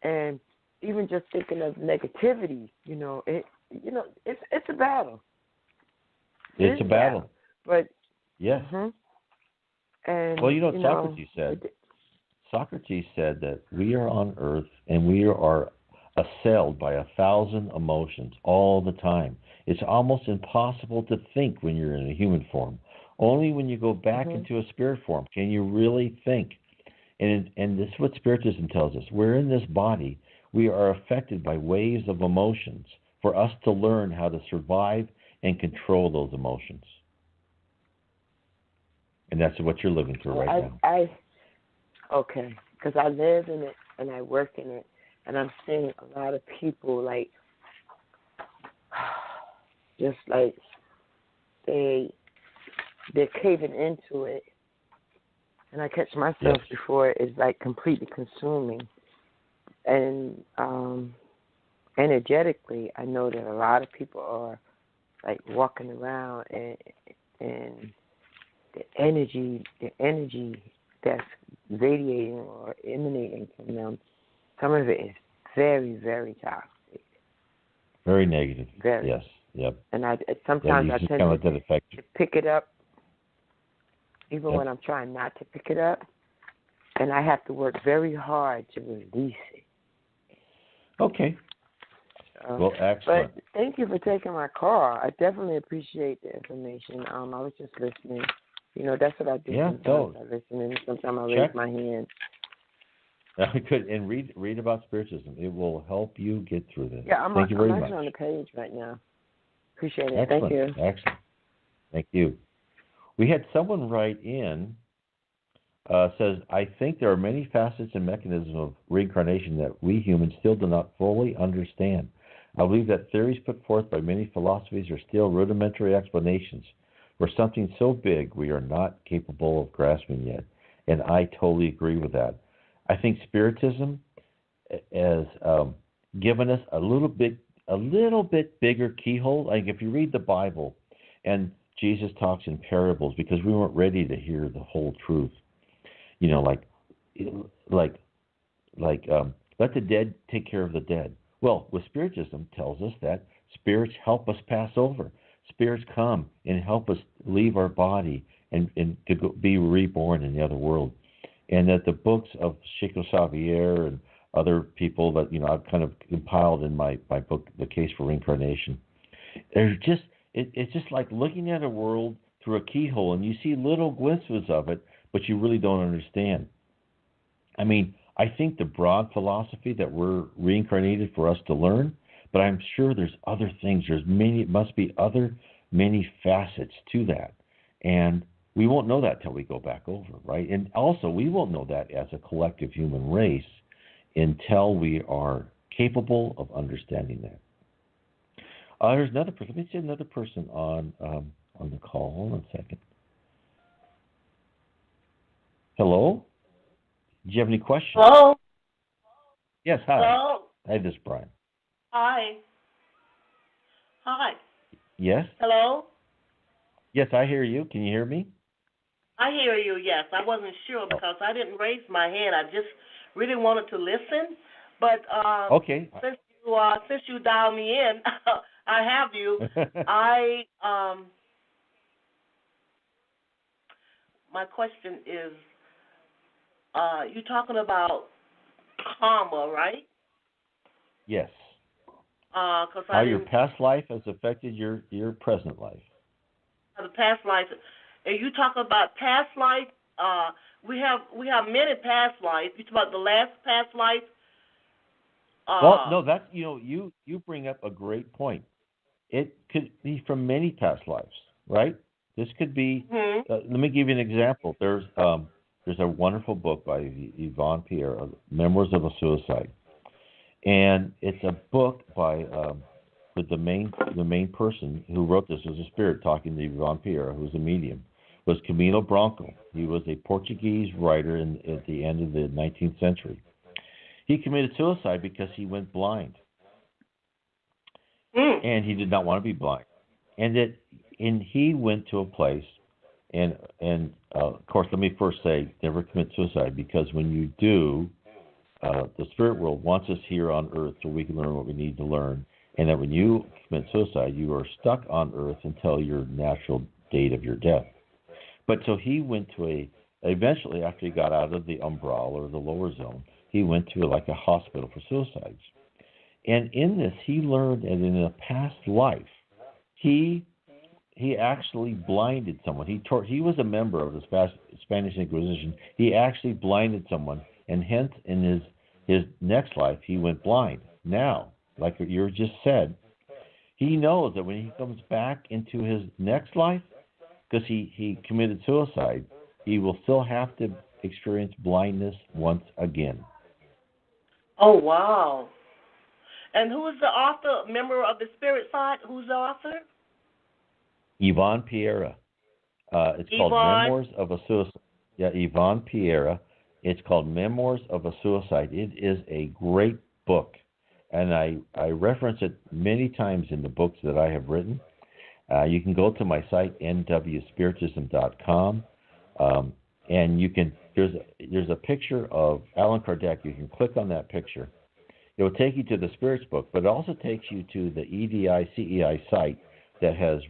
D: and even just thinking of negativity, it's a battle.
B: It's a battle.
D: But
B: yes.
D: And
B: Socrates said. Socrates said that we are on Earth and we are assailed by 1,000 emotions all the time. It's almost impossible to think when you're in a human form. Only when you go back into a spirit form can you really think. And this is what Spiritism tells us. We're in this body. We are affected by waves of emotions for us to learn how to survive and control those emotions. And that's what you're living through right now.
D: Okay, because I live in it and I work in it, and I'm seeing a lot of people like, just like they're caving into it, and I catch myself before it's like completely consuming. And energetically, I know that a lot of people are like walking around and the energy that's radiating or emanating from them, some of it is very, very toxic.
B: Very negative.
D: Very.
B: Yes. Yep.
D: And sometimes I tend to pick it up, even when I'm trying not to pick it up, and I have to work very hard to release it.
B: Okay. Well, excellent.
D: But thank you for taking my call. I definitely appreciate the information. I was just listening. You know, that's what I do.
B: Yeah,
D: sometimes I listen, and sometimes I raise my hand.
B: Good, and read about Spiritism. It will help you get through this.
D: Yeah,
B: Thank you very much.
D: I'm on the page right now. Appreciate it.
B: Excellent.
D: Thank you.
B: Excellent. Thank you. We had someone write in, says, I think there are many facets and mechanisms of reincarnation that we humans still do not fully understand. I believe that theories put forth by many philosophies are still rudimentary explanations for something so big we are not capable of grasping yet. And I totally agree with that. I think Spiritism has given us a little bit bigger keyhole. Like if you read the Bible, and Jesus talks in parables because we weren't ready to hear the whole truth. You know, like let the dead take care of the dead. Well, with Spiritism tells us that spirits help us pass over. Spirits come and help us leave our body and to be reborn in the other world. And that the books of Chico Xavier and other people that, you know, I've kind of compiled in my book, The Case for Reincarnation, it's just like looking at a world through a keyhole, and you see little glimpses of it, but you really don't understand. I mean, I think the broad philosophy that we're reincarnated for us to learn, but I'm sure there's other things. Must be many facets to that. And we won't know that till we go back over, right? And also, we won't know that as a collective human race until we are capable of understanding that. There's another person. Let me see another person on the call. Hold on a second. Hello? Do you have any questions?
E: Hello?
B: Yes, hi.
E: Hello?
B: Hi, this is Brian.
E: Hi. Hi.
B: Yes?
E: Hello?
B: Yes, I hear you. Can you hear me?
E: I hear you, yes. I wasn't sure because I didn't raise my hand. I just really wanted to listen. But
B: okay.
E: Since you dialed me in, I have you. My question is, you're talking about karma, right?
B: Yes.
E: How
B: your past life has affected your present life.
E: The past life. Are you talking about past life? We have many past lives. You talk about the last past life.
B: Well, no, that's you bring up a great point. It could be from many past lives, right? This could be.
E: Mm-hmm.
B: Let me give you an example. There's a wonderful book by Yvonne Pierre, Memoirs of a Suicide, and it's a book by the main person who wrote this was a spirit talking to Yvonne Pierre, who was a medium, was Camilo Branco. He was a Portuguese writer at the end of the 19th century. He committed suicide because he went blind, and he did not want to be blind, and he went to a place, and of course, let me first say, never commit suicide, because when you do, the spirit world wants us here on Earth so we can learn what we need to learn, and that when you commit suicide, you are stuck on Earth until your natural date of your death. But so he went to eventually, after he got out of the umbral or the lower zone, he went to like a hospital for suicides. And in this, he learned that in a past life, he he actually blinded someone. He was a member of the Spanish Inquisition. He actually blinded someone, and hence in his next life he went blind. Now, like you just said, he knows that when he comes back into his next life, because he committed suicide, he will still have to experience blindness once again.
E: Oh, wow. And who is the author, member of the spirit side? Who's the author?
B: Yvonne Piera. It's called Memoirs of a Suicide. Yeah, Yvonne Piera. It's called Memoirs of a Suicide. It is a great book, and I reference it many times in the books that I have written. You can go to my site, nwspiritism.com, and you can. There's a picture of Allan Kardec. You can click on that picture. It will take you to the Spirits book, but it also takes you to the EDI-CEI site that has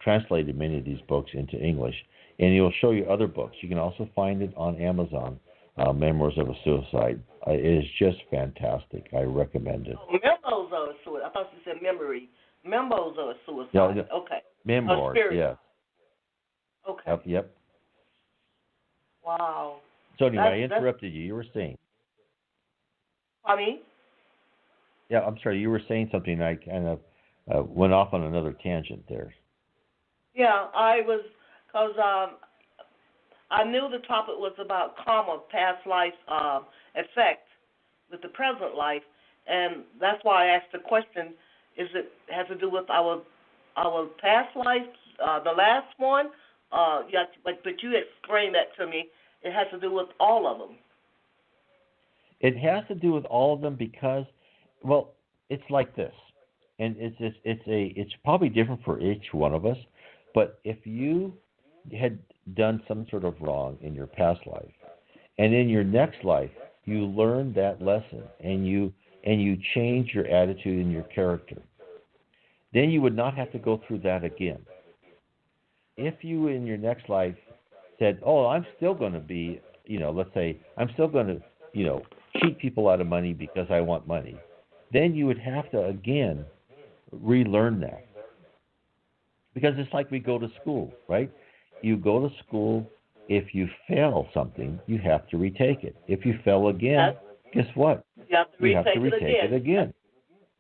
B: translated many of these books into English, and it will show you other books. You can also find it on Amazon, Memoirs of a Suicide. It is just fantastic. I recommend it.
E: Oh, Memoirs of a Suicide. I thought you said memory. Memoirs of a Suicide.
B: No,
E: okay.
B: Memoirs, yes.
E: Okay.
B: Yep.
E: Wow.
B: So anyway, I interrupted you. You were saying.
E: I mean?
B: Yeah, I'm sorry. You were saying something. I kind of went off on another tangent there.
E: Yeah, I was, because I knew the topic was about karma, past life effect with the present life, and that's why I asked the question, has to do with our past life, the last one? But you explained that to me. It has to do with all of them.
B: It has to do with all of them because, well, it's like this, and it's probably different for each one of us. But if you had done some sort of wrong in your past life, and in your next life you learn that lesson, and you change your attitude and your character, then you would not have to go through that again. If you in your next life said, "Oh, I'm still going to be, let's say I'm still going to, cheat people out of money because I want money," then you would have to again relearn that. Because it's like we go to school, right? You go to school, if you fail something, you have to retake it. If you fail again, guess what?
E: You have to retake
B: it again.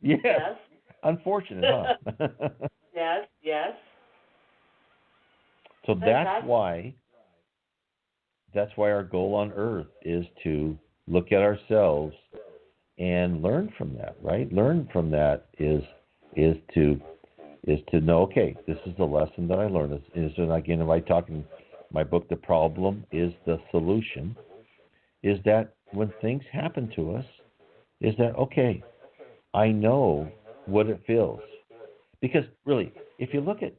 B: Yes. Unfortunate, huh?
E: Yes.
B: So that's why our goal on earth is to look at ourselves and learn from that, right? Learn from that is to know, okay, this is the lesson that I learned. And again, if I talk in my book, The Problem is the Solution, is that when things happen to us, is that, okay, I know what it feels. Because really, if you look at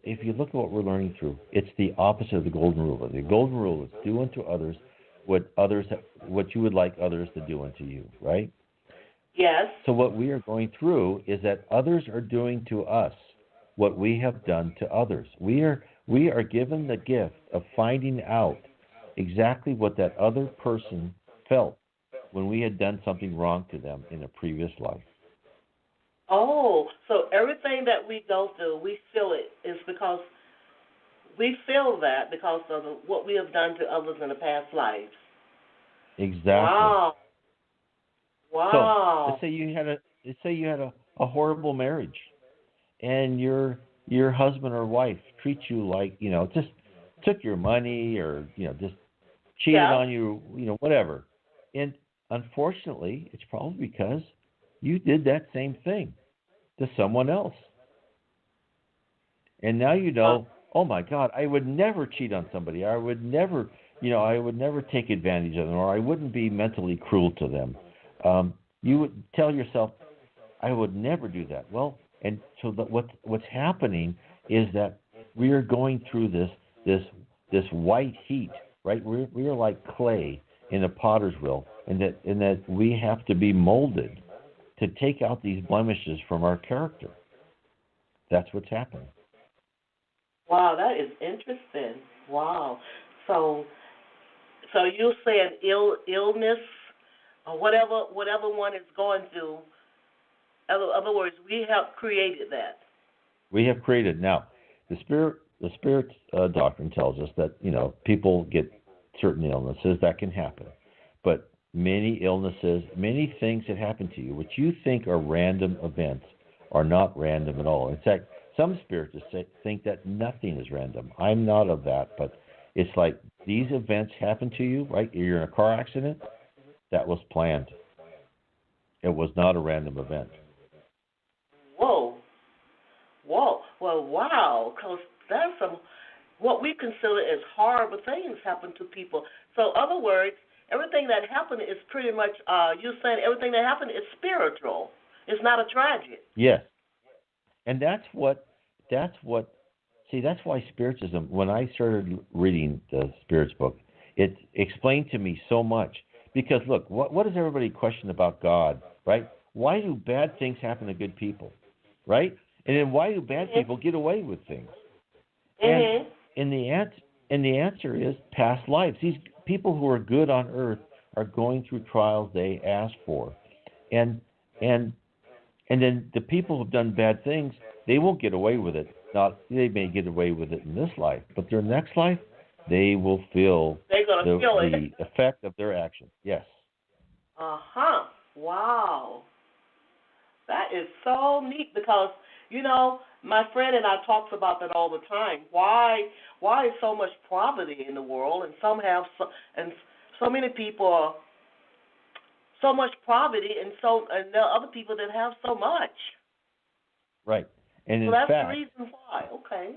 B: what we're learning through, it's the opposite of the golden rule. The golden rule is do unto others what you would like others to do unto you, right?
E: Yes.
B: So what we are going through is that others are doing to us what we have done to others. We are given the gift of finding out exactly what that other person felt when we had done something wrong to them in a previous life.
E: Oh, so everything that we go through, we feel it is because we feel that because of what we have done to others in the past lives.
B: Exactly.
E: Wow.
B: So let's say you had a horrible marriage, and your husband or wife treats you like, just took your money or just cheated on you, whatever. And unfortunately, it's probably because you did that same thing to someone else. And now oh my God, I would never cheat on somebody. I would never, I would never take advantage of them, or I wouldn't be mentally cruel to them. You would tell yourself, I would never do that. Well, and so what's happening is that we are going through this white heat, right? We are like clay in a potter's wheel, and that we have to be molded to take out these blemishes from our character. That's what's happening.
E: Wow, that is interesting. Wow. So you're saying illness or whatever one is going through. In other words, we have created that.
B: We have created. Now, the the Spirit doctrine tells us that, people get certain illnesses. That can happen. But many illnesses, many things that happen to you, which you think are random events, are not random at all. In fact, some spiritists think that nothing is random. I'm not of that, but it's like these events happen to you, right? You're in a car accident. That was planned. It was not a random event.
E: Whoa. Well, wow, because that's what we consider as horrible things happen to people. So, in other words, everything that happened is pretty much, you're saying everything that happened is spiritual. It's not a tragedy.
B: Yes. And that's why Spiritism, when I started reading the Spirits book, it explained to me so much. Because, look, what does everybody question about God, right? Why do bad things happen to good people, right? And then why do bad people get away with things? And the answer is past lives. These people who are good on earth are going through trials they asked for. And then the people who've done bad things, they won't get away with it. They may get away with it in this life, but their next life, they will feel the effect of their action. Yes.
E: Uh-huh. Wow. That is so neat because, my friend and I talks about that all the time. Why is so much poverty in the world, and so many people so much poverty, and there are other people that have so much.
B: Right. And
E: that's
B: fact,
E: the reason why. Okay.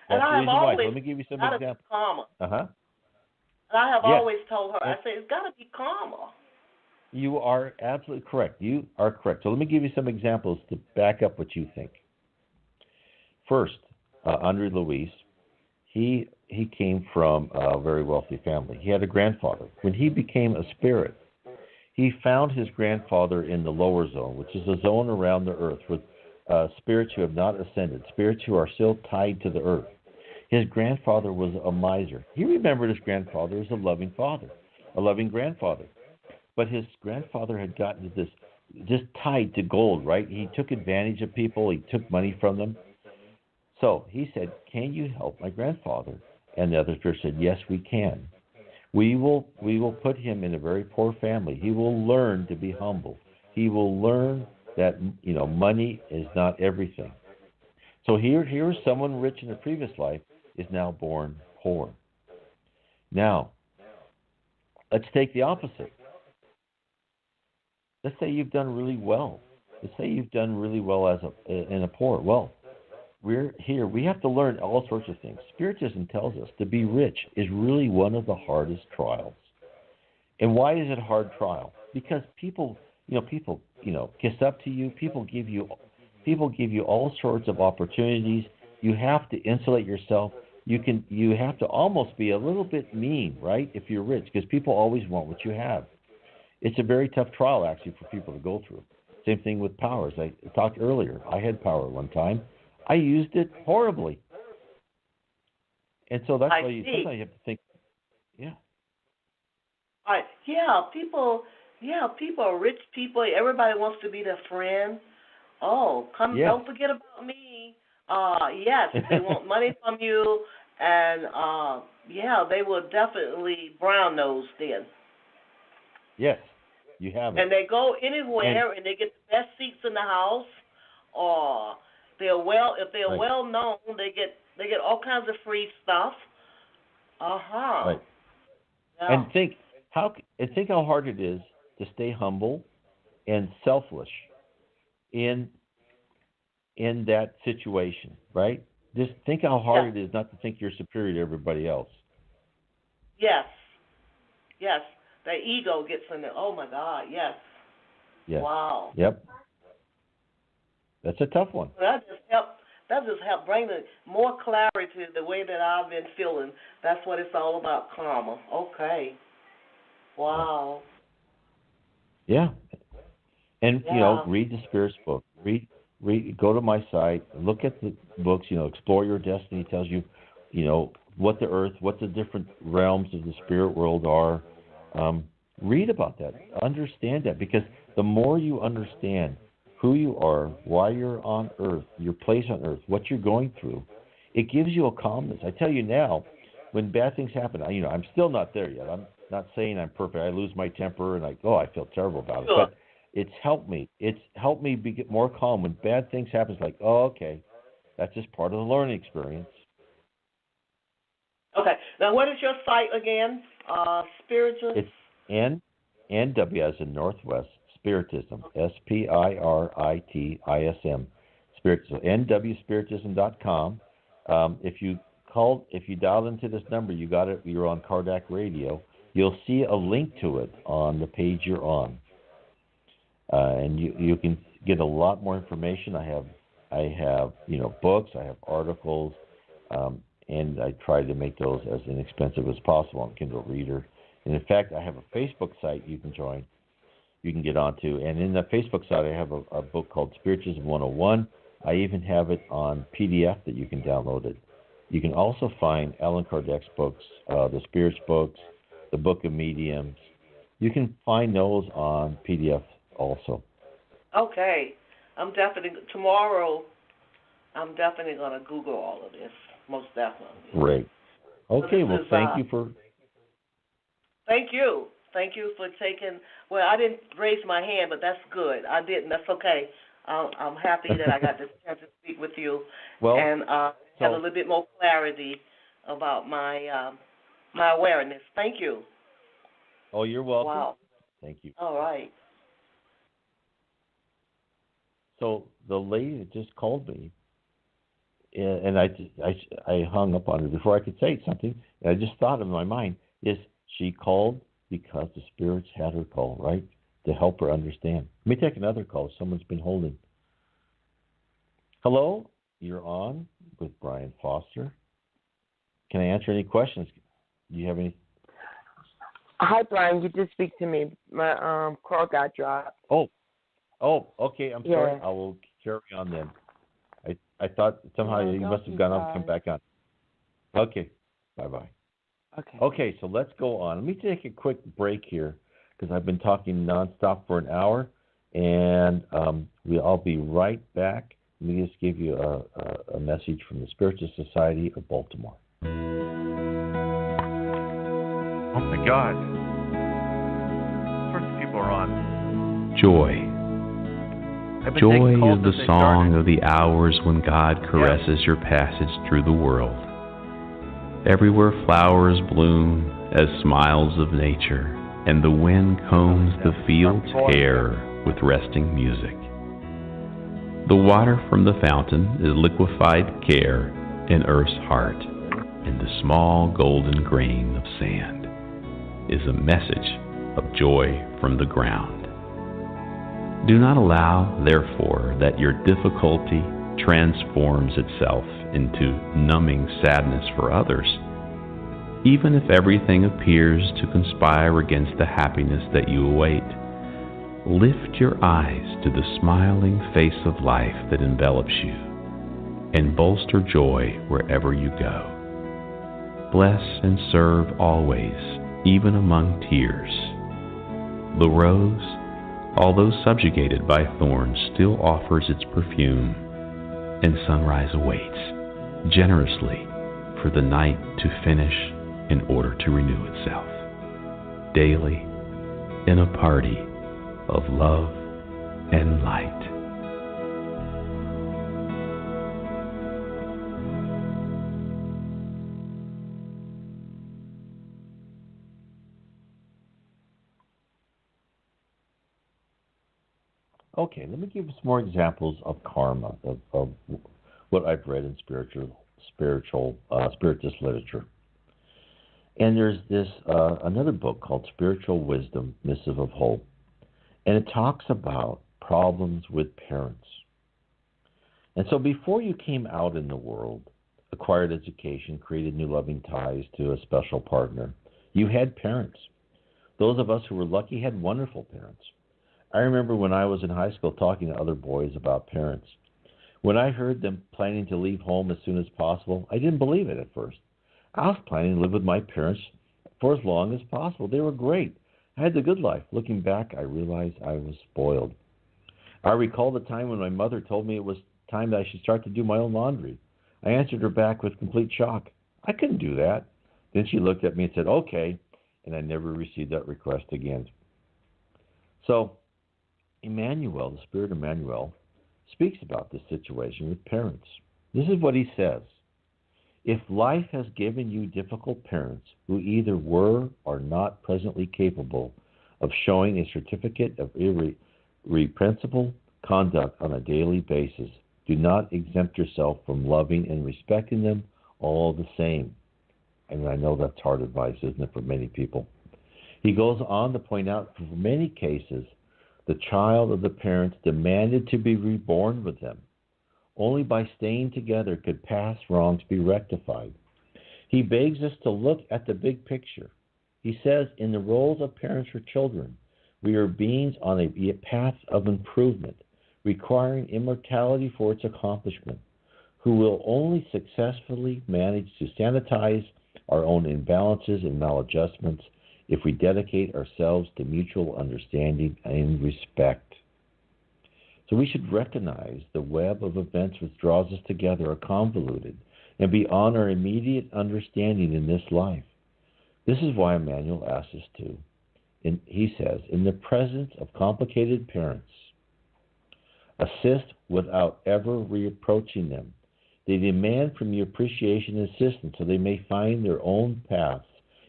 B: And
E: I have always
B: let me give you some examples.
E: Calmer.
B: Uh-huh.
E: And I have always told her, I say, it's got to be calmer.
B: You are absolutely correct. You are correct. So let me give you some examples to back up what you think. First, Andre Luis, he came from a very wealthy family. He had a grandfather. When he became a spirit, he found his grandfather in the lower zone, which is a zone around the earth with spirits who have not ascended, spirits who are still tied to the earth. His grandfather was a miser. He remembered his grandfather as a loving father, a loving grandfather. But his grandfather had gotten to this, just tied to gold, right? He took advantage of people. He took money from them. So he said, can you help my grandfather? And the other spirit said, yes, we can. We will put him in a very poor family. He will learn to be humble. He will learn that, money is not everything. So here is someone rich in a previous life is now born poor. Now, let's take the opposite. Let's say you've done really well. Let's say you've done really well in a poor. Well, we're here. We have to learn all sorts of things. Spiritism tells us to be rich is really one of the hardest trials. And why is it a hard trial? Because people kiss up to you. People give you all sorts of opportunities. You have to insulate yourself. You have to almost be a little bit mean, right? If you're rich, because people always want what you have. It's a very tough trial, actually, for people to go through. Same thing with powers. I talked earlier. I had power one time. I used it horribly. And so that's why sometimes you have to think, yeah.
E: People are rich people. Everybody wants to be their friend. Don't forget about me. Yes, they want money from you, and they will definitely brown nose then.
B: Yes, you have it.
E: And they go anywhere and they get the best seats in the house, or if they're well known, they get all kinds of free stuff.
B: Right.
E: Yeah.
B: And think how hard it is to stay humble and selfless in that situation, right? Just think how hard it is not to think you're superior to everybody else.
E: Yes. The ego gets in there. Oh my God, yes. Wow.
B: Yep. That's a tough one.
E: That just helped bring more clarity to the way that I've been feeling. That's what it's all about, karma. Okay. Wow.
B: Yeah. And read the Spirit's book. Read. Go to my site. Look at the books. Explore Your Destiny. Tells you, what the earth, what the different realms of the spirit world are. Read about that. Understand that, because the more you understand who you are, why you're on earth, your place on earth, what you're going through, it gives you a calmness. I tell you now, when bad things happen, I'm still not there yet. I'm not saying I'm perfect. I lose my temper and I feel terrible about it.
E: Sure.
B: But it's helped me. It's helped me get more calm when bad things happen. It's like, okay, that's just part of the learning experience.
E: Okay. Now, what is your site again? Spiritism?
B: It's NW as in Northwest, Spiritism, Spiritism, Spiritism, nwspiritism.com. If you dial into this number, you got it. You're on Kardec Radio. You'll see a link to it on the page you're on, and you can get a lot more information. I have books. I have articles, and I try to make those as inexpensive as possible on Kindle Reader. And in fact, I have a Facebook site you can join. You can get onto, and in the Facebook site, I have a book called Spiritism 101. I even have it on PDF that you can download it. You can also find Allan Kardec's books, the Spirits books, the Book of Mediums. You can find those on PDF also.
E: Okay. Tomorrow, I'm definitely going to Google all of this, most definitely.
B: Great. Okay, well, thank you for...
E: Thank you. Thank you for taking... Well, I didn't raise my hand, but that's good. I didn't. That's okay. I'm happy that I got this chance to speak with you and have a little bit more clarity about my my awareness. Thank you.
B: Oh, you're welcome.
E: Wow.
B: Thank you.
E: All right.
B: So the lady that just called me, and I hung up on her before I could say something, and I just thought in my mind, is she called because the spirits had her call, right? To help her understand. Let me take another call. Someone's been holding. Hello, you're on with Brian Foster. Can I answer any questions? Do you have any?
D: Hi, Brian. You did speak to me. My call got dropped.
B: Oh, okay. I'm sorry. I will carry on then. I thought somehow you must have gone off and come back on. Okay. Bye-bye. Okay, so let's go on. Let me take a quick break here because I've been talking nonstop for an hour, and I'll be right back. Let me just give you a message from the Spiritual Society of Baltimore.
F: Oh my God. First people are on.
G: Joy. Joy is the song of the hours when God caresses your passage through the world. Everywhere flowers bloom as smiles of nature, and the wind combs the field's hair with resting music. The water from the fountain is liquefied care in earth's heart, and the small golden grain of sand is a message of joy from the ground. Do not allow, therefore, that your difficulty transforms itself into numbing sadness for others. Even if everything appears to conspire against the happiness that you await, lift your eyes to the smiling face of life that envelops you, and bolster joy wherever you go. Bless and serve always, even among tears. The rose, although subjugated by thorns, still offers its perfume, and sunrise awaits generously for the night to finish in order to renew itself. Daily, in a party of love and light.
B: Okay, let me give you some more examples of karma, of what I've read in spiritist literature. And there's this another book called Spiritual Wisdom, Missive of Hope. And it talks about problems with parents. And so before you came out in the world, acquired education, created new loving ties to a special partner, you had parents. Those of us who were lucky had wonderful parents. I remember when I was in high school talking to other boys about parents. When I heard them planning to leave home as soon as possible, I didn't believe it at first. I was planning to live with my parents for as long as possible. They were great. I had the good life. Looking back, I realized I was spoiled. I recall the time when my mother told me it was time that I should start to do my own laundry. I answered her back with complete shock. I couldn't do that. Then she looked at me and said, okay, and I never received that request again. So, Emmanuel, the Spirit of Emmanuel, speaks about this situation with parents. This is what he says. If life has given you difficult parents who either were or not presently capable of showing a certificate of irrepressible conduct on a daily basis, do not exempt yourself from loving and respecting them all the same. And I know that's hard advice, isn't it, for many people? He goes on to point out that for many cases, the child of the parents demanded to be reborn with them. Only by staying together could past wrongs be rectified. He begs us to look at the big picture. He says, in the roles of parents for children, we are beings on a path of improvement, requiring immortality for its accomplishment, who will only successfully manage to sanitize our own imbalances and maladjustments if we dedicate ourselves to mutual understanding and respect. So we should recognize the web of events which draws us together are convoluted and beyond our immediate understanding in this life. This is why Emmanuel asks us to, he says, in the presence of complicated parents, assist without ever reapproaching them. They demand from you appreciation and assistance so they may find their own paths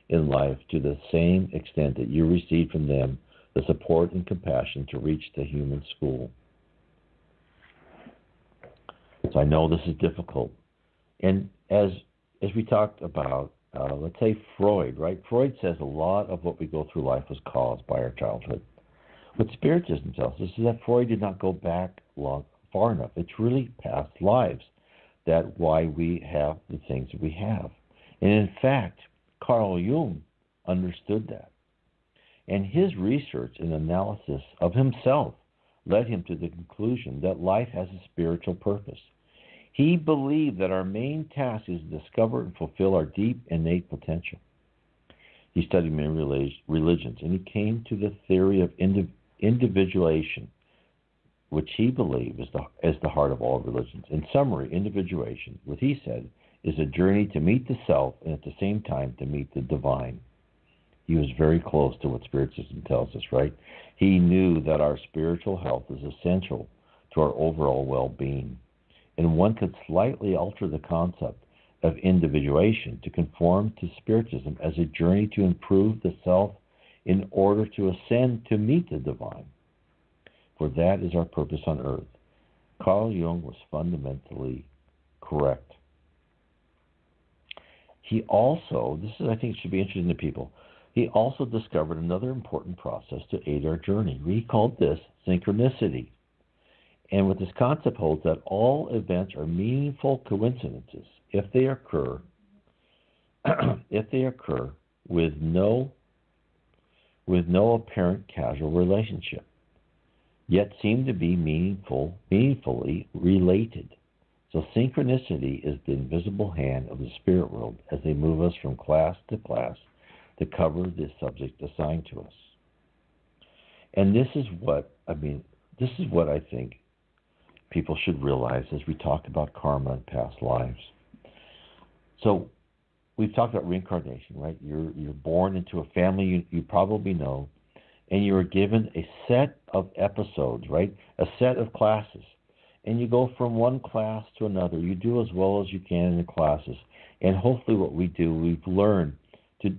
B: in life to the same extent that you receive from them the support and compassion to reach the human school. So I know this is difficult. And as we talked about, let's say Freud, right? Freud says a lot of what we go through life was caused by our childhood. What Spiritism tells us is that Freud did not go back far enough. It's really past lives that's why we have the things that we have. And in fact, Carl Jung understood that. And his research and analysis of himself led him to the conclusion that life has a spiritual purpose. He believed that our main task is to discover and fulfill our deep innate potential. He studied many religions, and he came to the theory of individuation, which he believed is the heart of all religions. In summary, individuation, what he said, is a journey to meet the self and at the same time to meet the divine. He was very close to what Spiritism tells us, right? He knew that our spiritual health is essential to our overall well-being. And one could slightly alter the concept of individuation to conform to Spiritism as a journey to improve the self in order to ascend to meet the divine. For that is our purpose on earth. Carl Jung was fundamentally correct. He also, I think should be interesting to people, he also discovered another important process to aid our journey. He called this synchronicity. And what this concept holds that all events are meaningful coincidences if they occur with no apparent causal relationship, yet seem to be meaningfully related. So synchronicity is the invisible hand of the spirit world as they move us from class to class to cover the subject assigned to us. And this is what I think people should realize as we talk about karma and past lives. So we've talked about reincarnation, right? You're born into a family you probably know, and you are given a set of episodes, right? A set of classes. And you go from one class to another. You do as well as you can in the classes. And hopefully what we do, we've learned to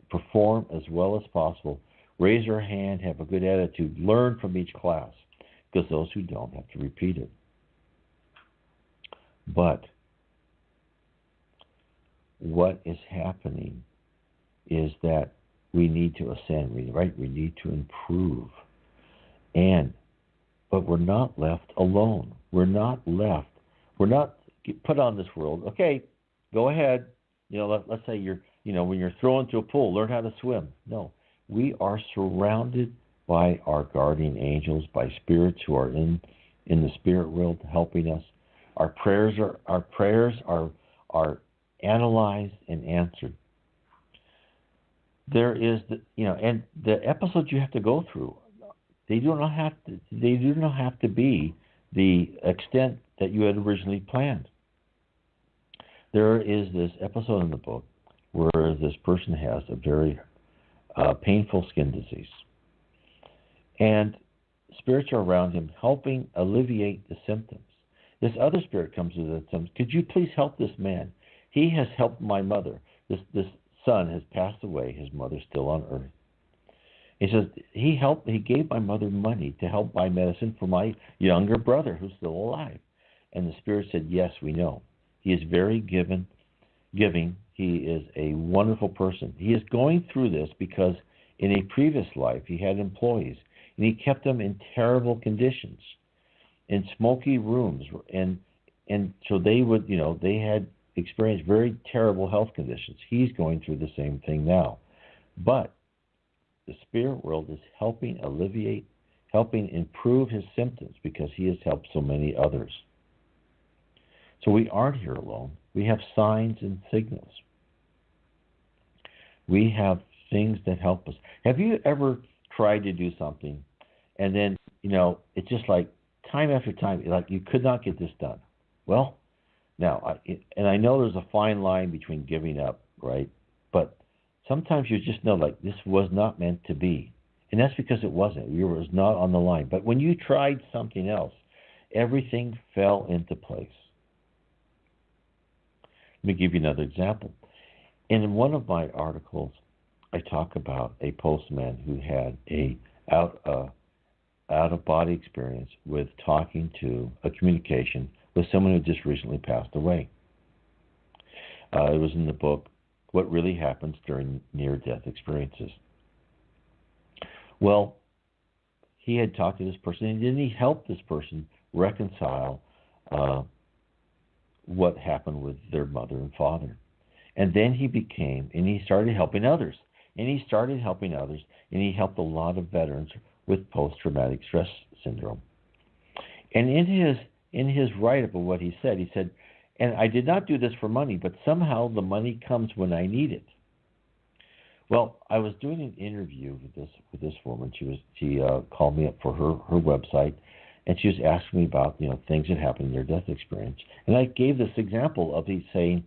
B: perform as well as possible. Raise our hand, have a good attitude, learn from each class. Because those who don't have to repeat it. But what is happening is that we need to ascend, right? We need to improve. But we're not left alone. We're not put on this world. Okay, go ahead. Let's say when you're thrown into a pool, learn how to swim. No, we are surrounded by our guardian angels, by spirits who are in the spirit world helping us. Our prayers are analyzed and answered. There is and the episodes you have to go through, they do not have to be the extent that you had originally planned. There is this episode in the book where this person has a very painful skin disease. And spirits are around him helping alleviate the symptoms. This other spirit comes to the symptoms. Could you please help this man? He has helped my mother. This son has passed away. His mother's still on earth. He says, he gave my mother money to help buy medicine for my younger brother who's still alive. And the spirit said, yes, we know. He is very giving. He is a wonderful person. He is going through this because in a previous life he had employees, and he kept them in terrible conditions, in smoky rooms, and so they would, they had experienced very terrible health conditions. He's going through the same thing now. But the spirit world is helping alleviate, helping improve his symptoms because he has helped so many others. So we aren't here alone. We have signs and signals. We have things that help us. Have you ever tried to do something and then, it's just like time after time, like you could not get this done? Well, now, I know there's a fine line between giving up, right? But sometimes you just know, like, this was not meant to be. And that's because it wasn't. It was not on the line. But when you tried something else, everything fell into place. Let me give you another example. In one of my articles, I talk about a postman who had a out-of-body experience with talking to a communication with someone who just recently passed away. It was in the book, What Really Happens During Near-Death Experiences. Well, he had talked to this person, and then he helped this person reconcile what happened with their mother and father. And then he started helping others. And he helped a lot of veterans with post-traumatic stress syndrome. And in his write-up of what he said, and I did not do this for money, but somehow the money comes when I need it. Well, I was doing an interview with this woman. She called me up for her website, and she was asking me about things that happened in their death experience. And I gave this example of he saying,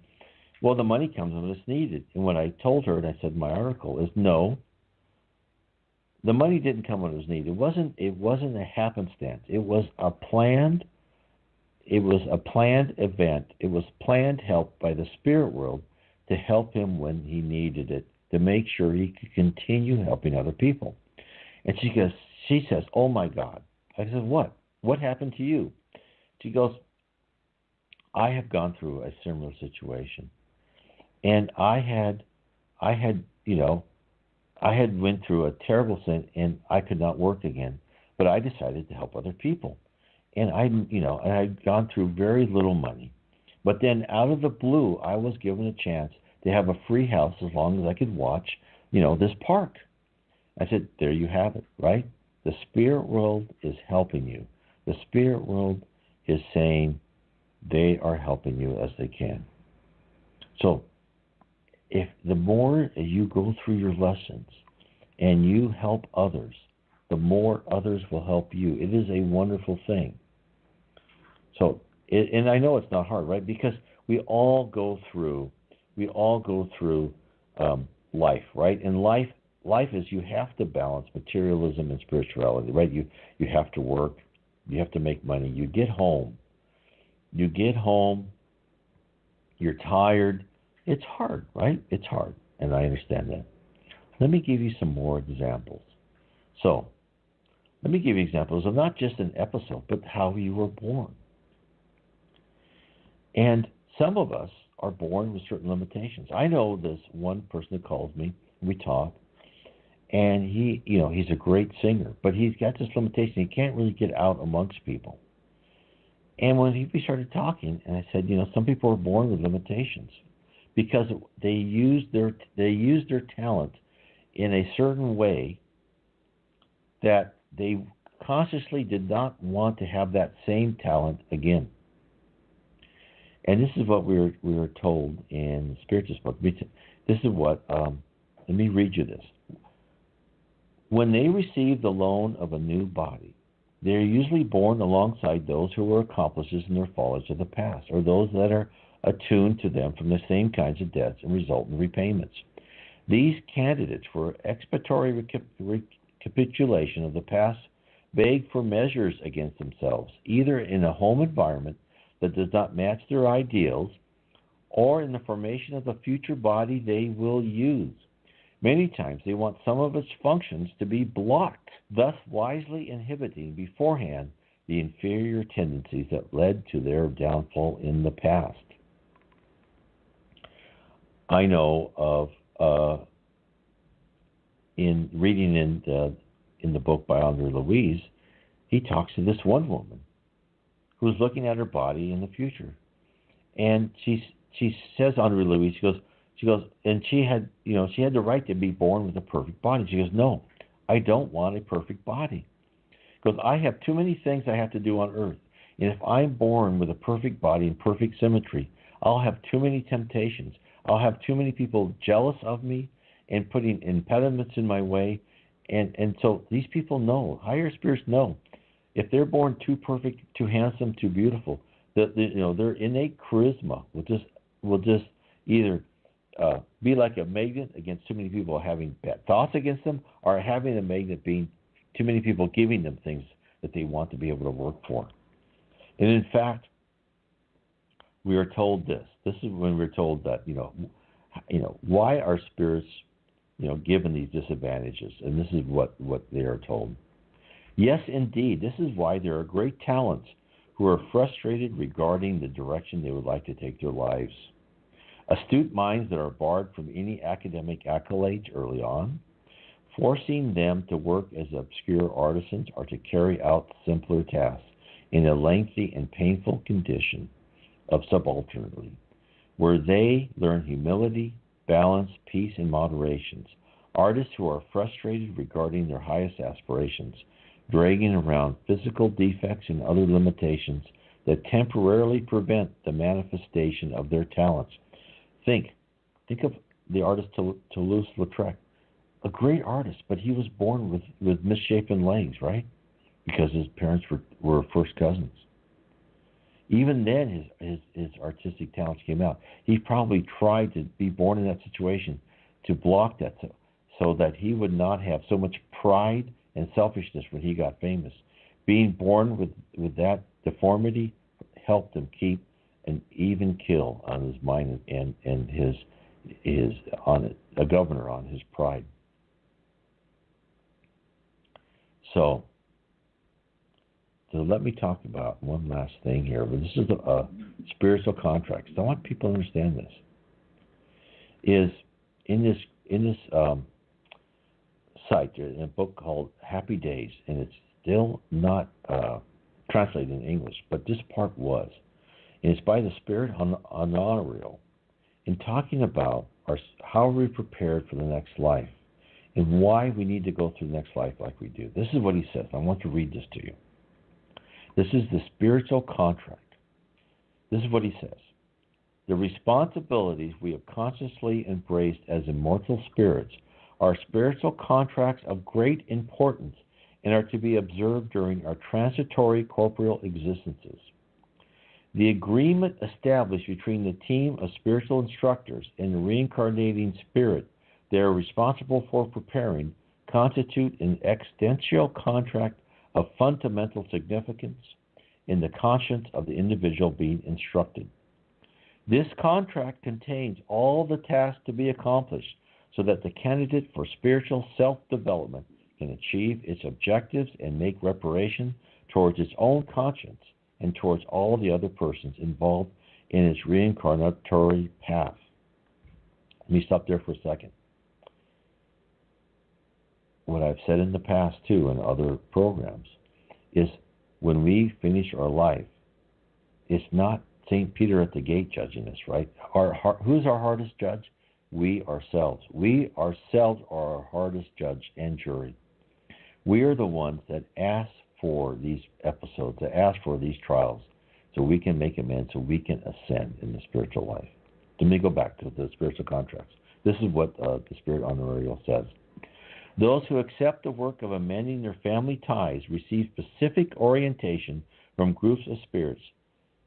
B: well, the money comes when it's needed. And when I told her, and I said in my article, is no, the money didn't come when it was needed. It wasn't a happenstance. It was a planned event. It was planned help by the spirit world to help him when he needed it, to make sure he could continue helping other people. And she says, oh my God. I said, what? What happened to you? She goes, I have gone through a similar situation. And I had went through a terrible sin, and I could not work again. But I decided to help other people. And I'd gone through very little money. But then out of the blue, I was given a chance to have a free house as long as I could watch, this park. I said, there you have it, right? The spirit world is helping you. The spirit world is saying they are helping you as they can. So if the more you go through your lessons and you help others, the more others will help you. It is a wonderful thing. So, and I know it's not hard, right? Because we all go through life, right? And life is, you have to balance materialism and spirituality, right? You have to work, you have to make money. You get home, you're tired. It's hard, right? It's hard, and I understand that. Let me give you some more examples. So, let me give you examples of not just an episode, but how you were born. And some of us are born with certain limitations. I know this one person that calls me, we talk, and he's a great singer, but he's got this limitation. He can't really get out amongst people. And when we started talking, and I said, some people are born with limitations because they use their talent in a certain way that they consciously did not want to have that same talent again. And this is what we were told in the Spiritism book. This is what, let me read you this. When they receive the loan of a new body, they are usually born alongside those who were accomplices in their follies of the past, or those that are attuned to them from the same kinds of debts and resultant repayments. These candidates for expiatory recapitulation of the past beg for measures against themselves, either in a home environment that does not match their ideals or in the formation of the future body they will use. Many times they want some of its functions to be blocked, thus wisely inhibiting beforehand the inferior tendencies that led to their downfall in the past. I know of, in reading in the book by Andre Louise, he talks to this one woman who's looking at her body in the future, and she says, Andre Louise, she goes, and she had the right to be born with a perfect body. She goes, no, I don't want a perfect body. Because I have too many things I have to do on earth. And if I'm born with a perfect body and perfect symmetry, I'll have too many temptations. I'll have too many people jealous of me and putting impediments in my way. And so these people know, higher spirits know, if they're born too perfect, too handsome, too beautiful, their innate charisma will just either be like a magnet against too many people having bad thoughts against them, or having a magnet being too many people giving them things that they want to be able to work for. And in fact, we are told this. This is when we're told that, why are spirits, given these disadvantages? And this is what they are told. Yes, indeed, this is why there are great talents who are frustrated regarding the direction they would like to take their lives. Astute minds that are barred from any academic accolades early on, forcing them to work as obscure artisans or to carry out simpler tasks in a lengthy and painful condition of subalternity, where they learn humility, balance, peace, and moderations. Artists who are frustrated regarding their highest aspirations, dragging around physical defects and other limitations that temporarily prevent the manifestation of their talents. Think of the artist Toulouse-Lautrec. A great artist, but he was born with misshapen legs, right? Because his parents were first cousins. Even then, his artistic talents came out. He probably tried to be born in that situation to block that, so that he would not have so much pride and selfishness when he got famous. Being born with that deformity helped him keep an even kill on his mind and his on a governor on his pride. So let me talk about one last thing here. But this is a spiritual contract. I want people to understand this. Is in this site, in a book called Happy Days, and it's still not translated in English, but this part was. And it's by the Spirit Honorio, in talking about how we prepared for the next life and why we need to go through the next life like we do. This is what he says. I want to read this to you. This is the spiritual contract. This is what he says. The responsibilities we have consciously embraced as immortal spirits are spiritual contracts of great importance and are to be observed during our transitory corporeal existences. The agreement established between the team of spiritual instructors and the reincarnating spirit they are responsible for preparing constitute an existential contract of fundamental significance in the conscience of the individual being instructed. This contract contains all the tasks to be accomplished so that the candidate for spiritual self-development can achieve its objectives and make reparation towards its own conscience and towards all the other persons involved in its reincarnatory path. Let me stop there for a second. What I've said in the past, too, in other programs, is when we finish our life, it's not St. Peter at the gate judging us, right? Who's our hardest judge? We ourselves. We ourselves are our hardest judge and jury. We are the ones that ask for these episodes, that ask for these trials, so we can make amends, so we can ascend in the spiritual life. Let me go back to the spiritual contracts. This is what the Spirit Honorario says. Those who accept the work of amending their family ties receive specific orientation from groups of spirits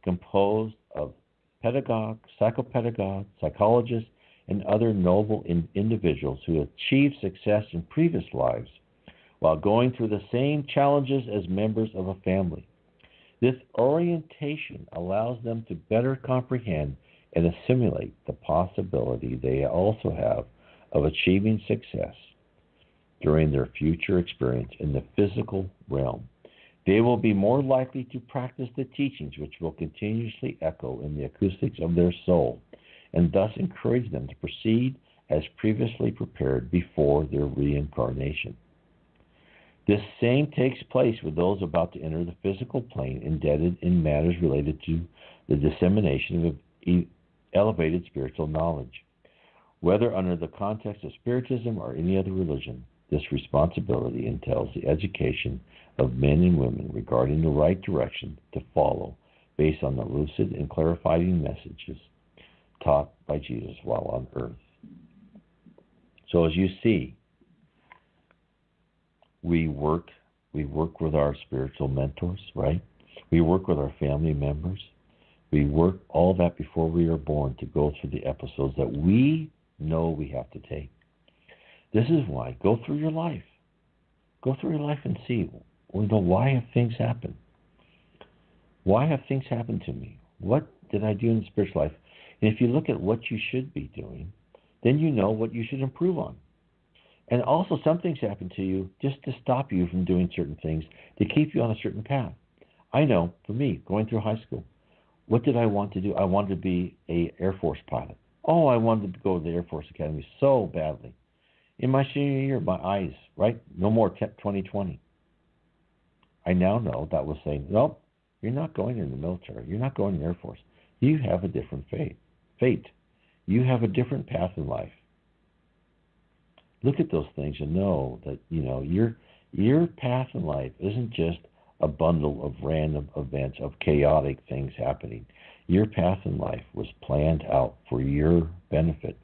B: composed of pedagogues, psychopedagogues, psychologists, and other noble individuals who achieved success in previous lives while going through the same challenges as members of a family. This orientation allows them to better comprehend and assimilate the possibility they also have of achieving success during their future experience in the physical realm. They will be more likely to practice the teachings which will continuously echo in the acoustics of their soul, and thus encourage them to proceed as previously prepared before their reincarnation. This same takes place with those about to enter the physical plane, indebted in matters related to the dissemination of elevated spiritual knowledge. Whether under the context of Spiritism or any other religion, this responsibility entails the education of men and women regarding the right direction to follow based on the lucid and clarifying messages taught by Jesus while on earth. So as you see, we work with our spiritual mentors, right? We work with our family members. We work all that before we are born to go through the episodes that we know we have to take. This is why, go through your life. Go through your life and see, why have things happened? Why have things happened to me? What did I do in the spiritual life? And if you look at what you should be doing, then you know what you should improve on. And also, some things happen to you just to stop you from doing certain things, to keep you on a certain path. I know, for me, going through high school, what did I want to do? I wanted to be an Air Force pilot. Oh, I wanted to go to the Air Force Academy so badly. In my senior year, my eyes, right? No more 2020. I now know that was saying, nope, you're not going in the military. You're not going in the Air Force. You have a different fate. You have a different path in life. Look at those things and know that, your path in life isn't just a bundle of random events, of chaotic things happening. Your path in life was planned out for your benefit.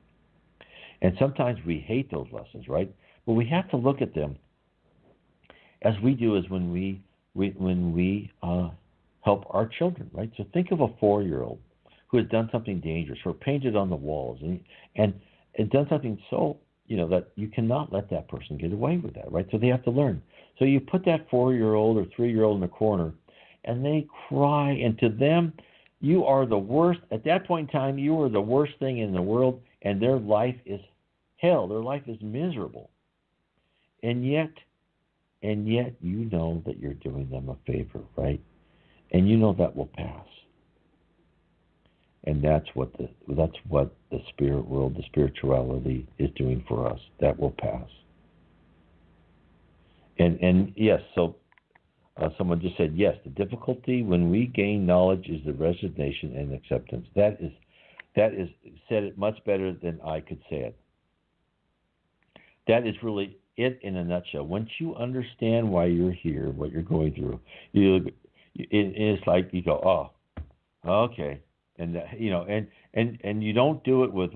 B: And sometimes we hate those lessons, right? But we have to look at them as we do as when we help our children, right? So think of a 4-year-old who has done something dangerous or painted on the walls and done something so, that you cannot let that person get away with that, right? So they have to learn. So you put that 4-year-old or 3-year-old in a corner and they cry, and to them, you are the worst. At that point in time, you are the worst thing in the world, and their life is hell. Their life is miserable. And yet you know that you're doing them a favor, right? And you know that will pass. And that's what the spirit world, the spirituality is doing for us. That will pass. And yes, so someone just said, yes, the difficulty when we gain knowledge is the resignation and acceptance. That is said it much better than I could say it. That is really it in a nutshell. Once you understand why you're here, what you're going through, it's like you go, oh, okay. And and you don't do it with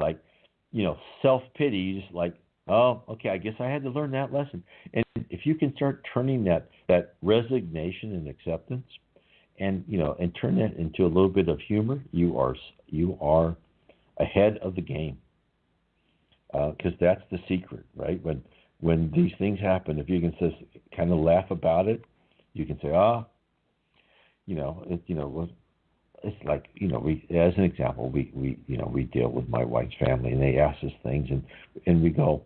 B: self-pity. You just like, oh, okay, I guess I had to learn that lesson. And if you can start turning that resignation and acceptance, and turn that into a little bit of humor, you are ahead of the game. Because that's the secret, right? When these things happen, if you can just kind of laugh about it, you can say, it's like, we, as an example, we deal with my wife's family, and they ask us things, and we go,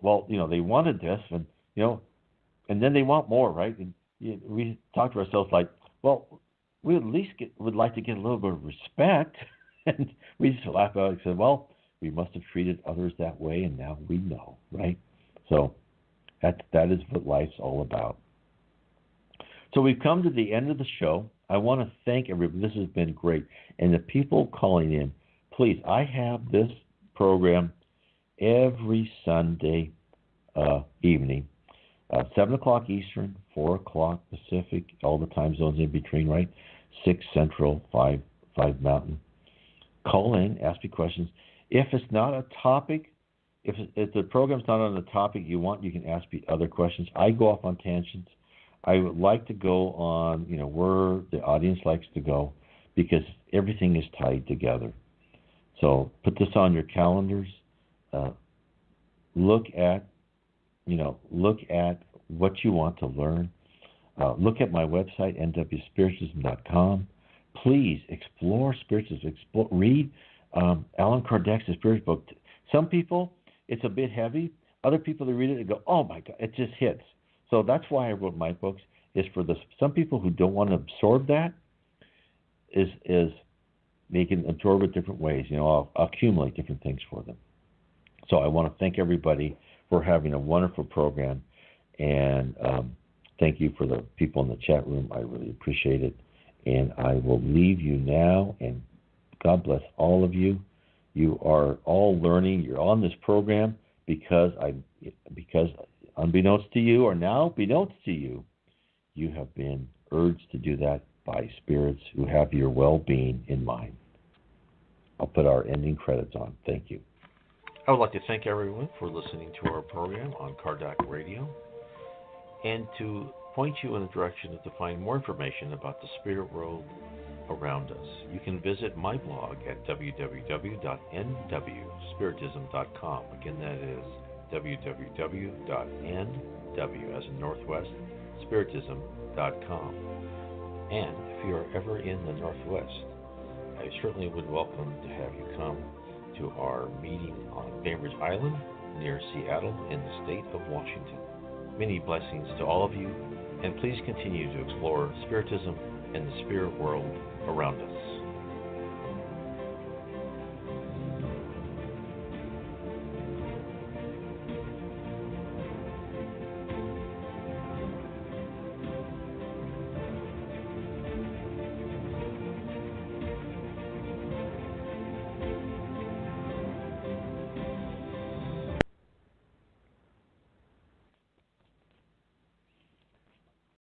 B: well, they wanted this, and and then they want more, right? And we talk to ourselves like, well, we at least would like to get a little bit of respect, and we just laugh about it and say, well, we must have treated others that way, and now we know, right? So that is what life's all about. So we've come to the end of the show. I want to thank everybody. This has been great. And the people calling in, please, I have this program every Sunday evening, 7 o'clock Eastern, 4 o'clock Pacific, all the time zones in between, right? 6 Central, 5 Mountain. Call in, ask me questions. If it's not a topic, if the program's not on the topic you want, you can ask me other questions. I go off on tangents. I would like to go on, where the audience likes to go, because everything is tied together. So put this on your calendars. Look at what you want to learn. Look at my website, nwspiritism.com. Please explore Spiritism. Read Allan Kardec's Spirit book. Some people, it's a bit heavy. Other people, they read it and go, oh my God, it just hits. So that's why I wrote my books, is for some people who don't want to absorb that, is they can absorb it different ways. I'll accumulate different things for them. So I want to thank everybody for having a wonderful program, and thank you for the people in the chat room. I really appreciate it. And I will leave you now, and God bless all of you. You are all learning. You're on this program because unbeknownst to you, or now beknownst to you, you have been urged to do that by spirits who have your well-being in mind. I'll put our ending credits on. Thank you.
F: I would like to thank everyone for listening to our program on Kardec Radio, and to point you in the direction to find more information about the spirit world around us. You can visit my blog at www.nwspiritism.com. Again, that is www.nw, as in Northwest, spiritism.com. And if you are ever in the Northwest, I certainly would welcome to have you come to our meeting on Bainbridge Island near Seattle in the state of Washington. Many blessings to all of you, and please continue to explore Spiritism and the spirit world around us.